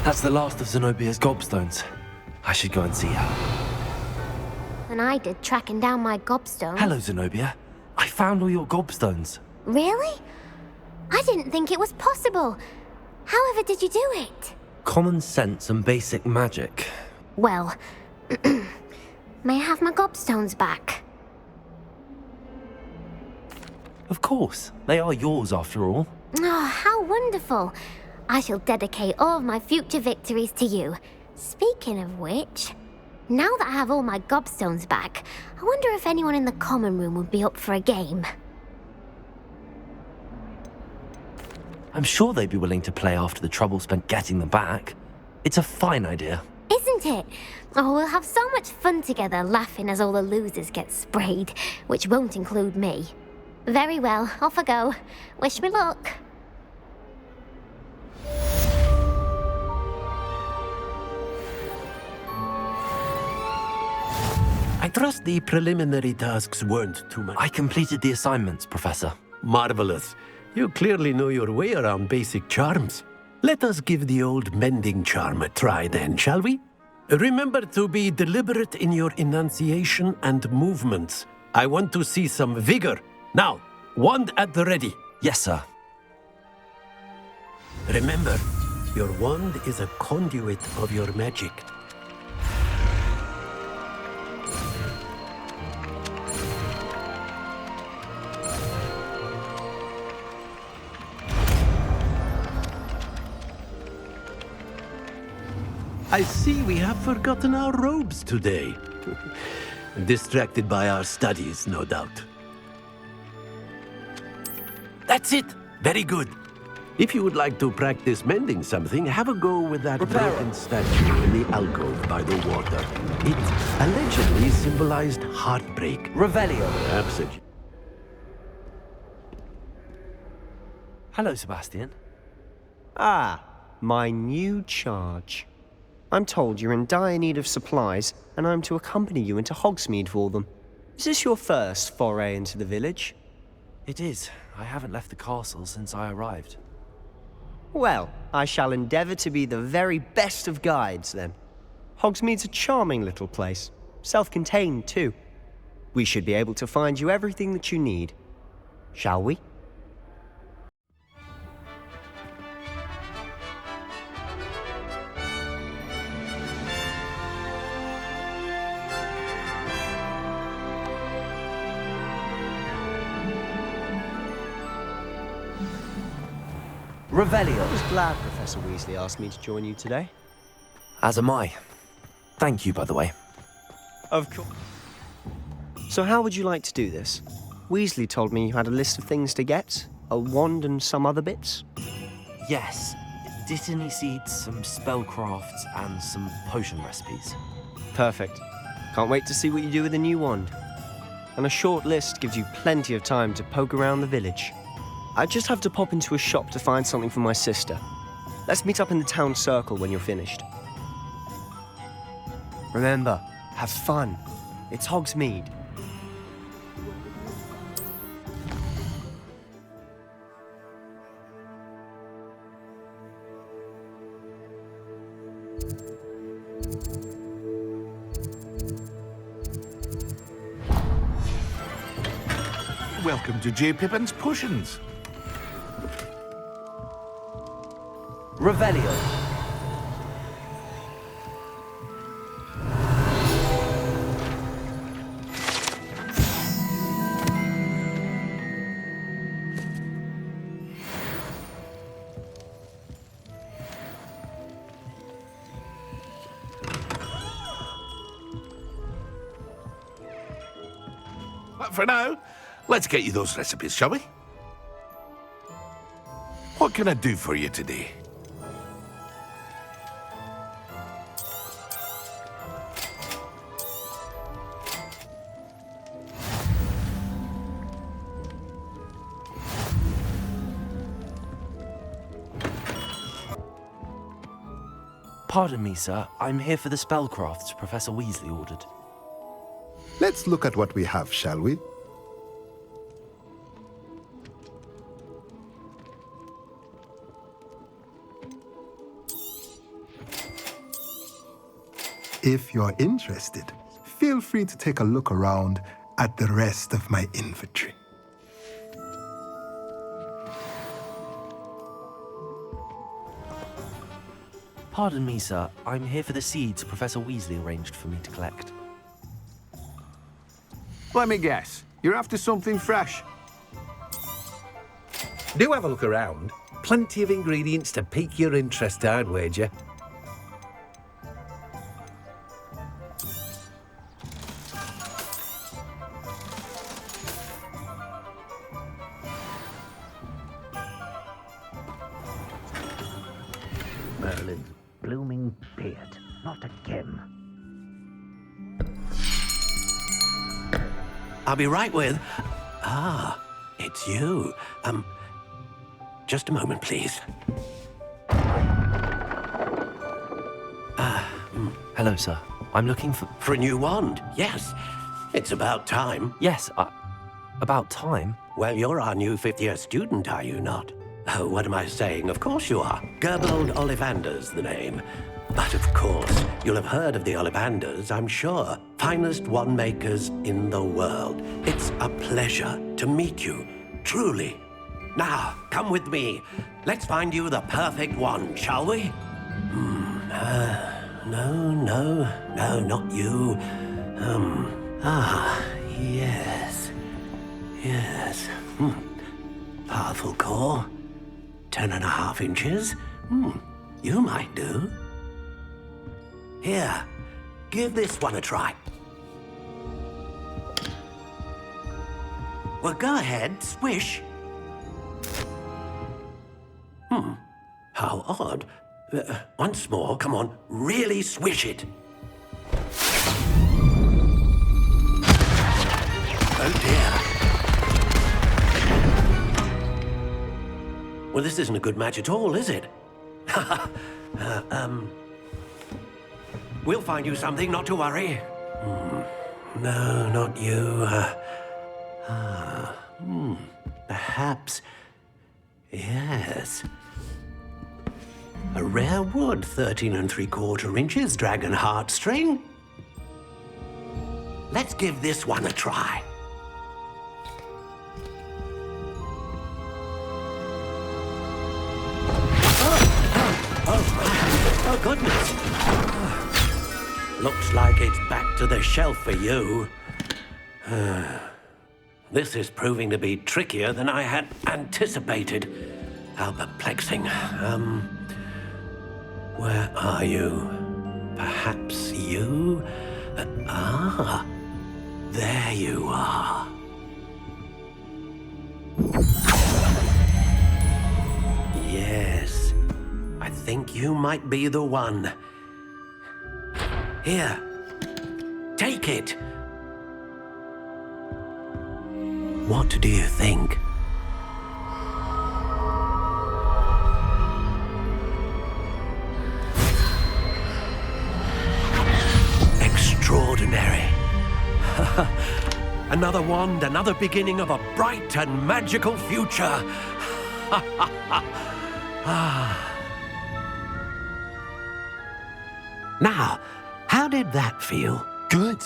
That's the last of Zenobia's gobstones. I should go and see her. And I did tracking down my gobstones. Hello, Zenobia. I found all your gobstones. Really? I didn't think it was possible. However did you do it? Common sense and basic magic. Well, may I have my gobstones back? Of course. They are yours after all. Oh, how wonderful. I shall dedicate all of my future victories to you. Speaking of which, now that I have all my gobstones back, I wonder if anyone in the common room would be up for a game. I'm sure they'd be willing to play after the trouble spent getting them back. It's a fine idea. Isn't it? Oh, we'll have so much fun together laughing as all the losers get sprayed, which won't include me. Very well, off I go. Wish me luck. I trust the preliminary tasks weren't too much. I completed the assignments, Professor. Marvelous. You clearly know your way around basic charms. Let us give the old mending charm a try then, shall we? Remember to be deliberate in your enunciation and movements. I want to see some vigor. Now, wand at the ready. Yes, sir. Remember, your wand is a conduit of your magic. I see we have forgotten our robes today. Distracted by our studies, no doubt. That's it. Very good. If you would like to practice mending something, have a go with that broken statue in the alcove by the water. It allegedly symbolized heartbreak. Revelio. Absolutely. Hello, Sebastian. Ah, my new charge. I'm told you're in dire need of supplies, and I'm to accompany you into Hogsmeade for them. Is this your first foray into the village? It is. I haven't left the castle since I arrived. Well, I shall endeavour to be the very best of guides, then. Hogsmeade's a charming little place. Self-contained, too. We should be able to find you everything that you need. Shall we? Revelio. I was glad Professor Weasley asked me to join you today. As am I. Thank you, by the way. Of course. So how would you like to do this? Weasley told me you had a list of things to get, a wand and some other bits. Yes. Dittany seeds, some spellcrafts, and some potion recipes. Perfect. Can't wait to see what you do with the new wand. And a short list gives you plenty of time to poke around the village. I just have to pop into a shop to find something for my sister. Let's meet up in the town circle when you're finished. Remember, have fun. It's Hogsmeade. Welcome to J. Pippin's Potions. Revelio. But for now, let's get you those recipes, shall we? What can I do for you today? Pardon me, sir. I'm here for the spellcrafts Professor Weasley ordered. Let's look at what we have, shall we? If you're interested, feel free to take a look around at the rest of my inventory. Pardon me, sir. I'm here for the seeds Professor Weasley arranged for me to collect. Let me guess. You're after something fresh. Do have a look around. Plenty of ingredients to pique your interest, I'd wager. Merlin's blooming beard, not again. I'll be right with... Ah, it's you. Just a moment, please. Hello, sir. I'm looking for... For a new wand, yes. It's about time. Yes, about time? Well, you're our new fifth-year student, are you not? Oh, what am I saying? Of course you are. Gerbold Ollivander's the name. But of course, you'll have heard of the Ollivanders, I'm sure. Finest wand makers in the world. It's a pleasure to meet you, truly. Now, come with me. Let's find you the perfect wand, shall we? No, not you. Yes. Powerful core. 10.5 inches. You might do. Here, give this one a try. Well, go ahead, swish. How odd. Once more, come on, really swish it. Oh dear. Well, this isn't a good match at all, is it? We'll find you something, not to worry. No, not you. Perhaps. Yes. A rare wood, 13 3/4 inches, dragon heartstring. Let's give this one a try. Oh, goodness. Looks like it's back to the shelf for you. This is proving to be trickier than I had anticipated. How perplexing. Where are you? Perhaps you? There you are. Yes, I think you might be the one. Here, take it. What do you think? Extraordinary. Another wand, another beginning of a bright and magical future. Now, how did that feel? Good.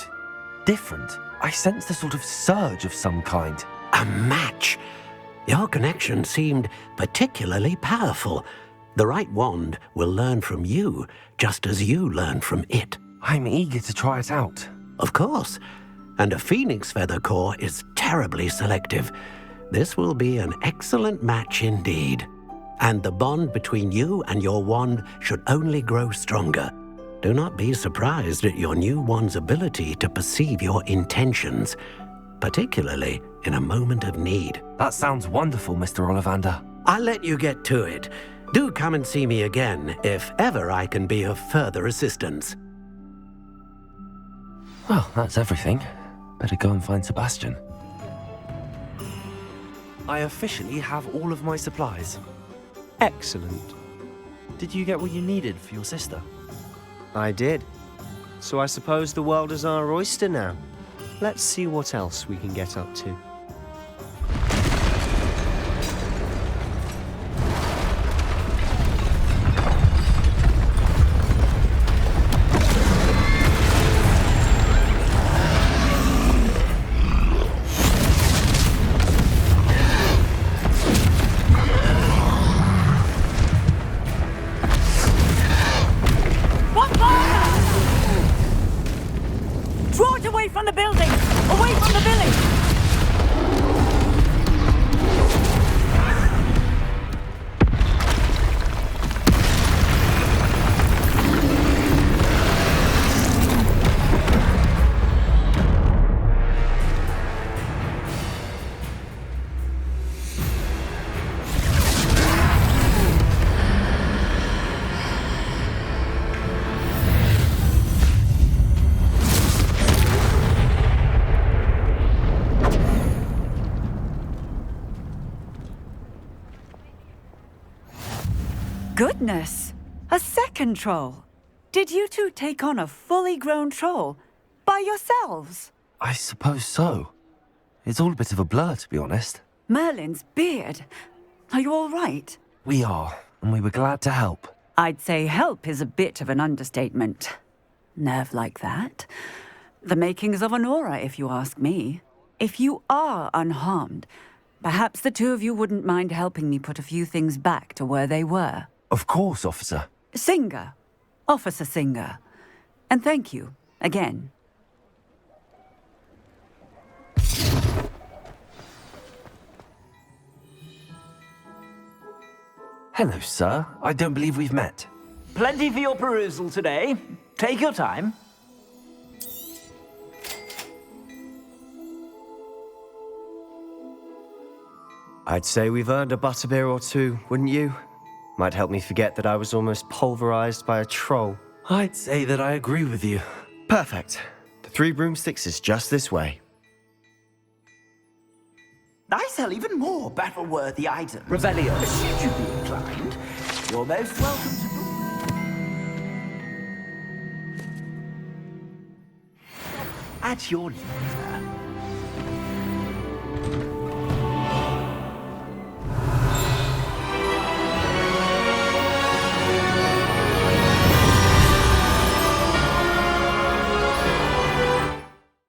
Different. I sensed a sort of surge of some kind. A match. Your connection seemed particularly powerful. The right wand will learn from you, just as you learn from it. I'm eager to try it out. Of course. And a phoenix feather core is terribly selective. This will be an excellent match indeed. And the bond between you and your wand should only grow stronger. Do not be surprised at your new wand's ability to perceive your intentions, particularly in a moment of need. That sounds wonderful, Mr. Ollivander. I'll let you get to it. Do come and see me again if ever I can be of further assistance. Well, that's everything. Better go and find Sebastian. I officially have all of my supplies. Excellent. Did you get what you needed for your sister? I did. So I suppose the world is our oyster now. Let's see what else we can get up to. Goodness! A second troll! Did you two take on a fully grown troll? By yourselves? I suppose so. It's all a bit of a blur, to be honest. Merlin's beard. Are you all right? We are, and we were glad to help. I'd say help is a bit of an understatement. Nerve like that. The makings of an aura, if you ask me. If you are unharmed, perhaps the two of you wouldn't mind helping me put a few things back to where they were. Of course, officer. Singer. Officer Singer. And thank you, again. Hello, sir. I don't believe we've met. Plenty for your perusal today. Take your time. I'd say we've earned a butterbeer or two, wouldn't you? Might help me forget that I was almost pulverized by a troll. I'd say that I agree with you. Perfect. The 3 broomsticks is just this way. I sell even more battle-worthy items. Revelio, should you be inclined, you're most welcome to... At your leisure.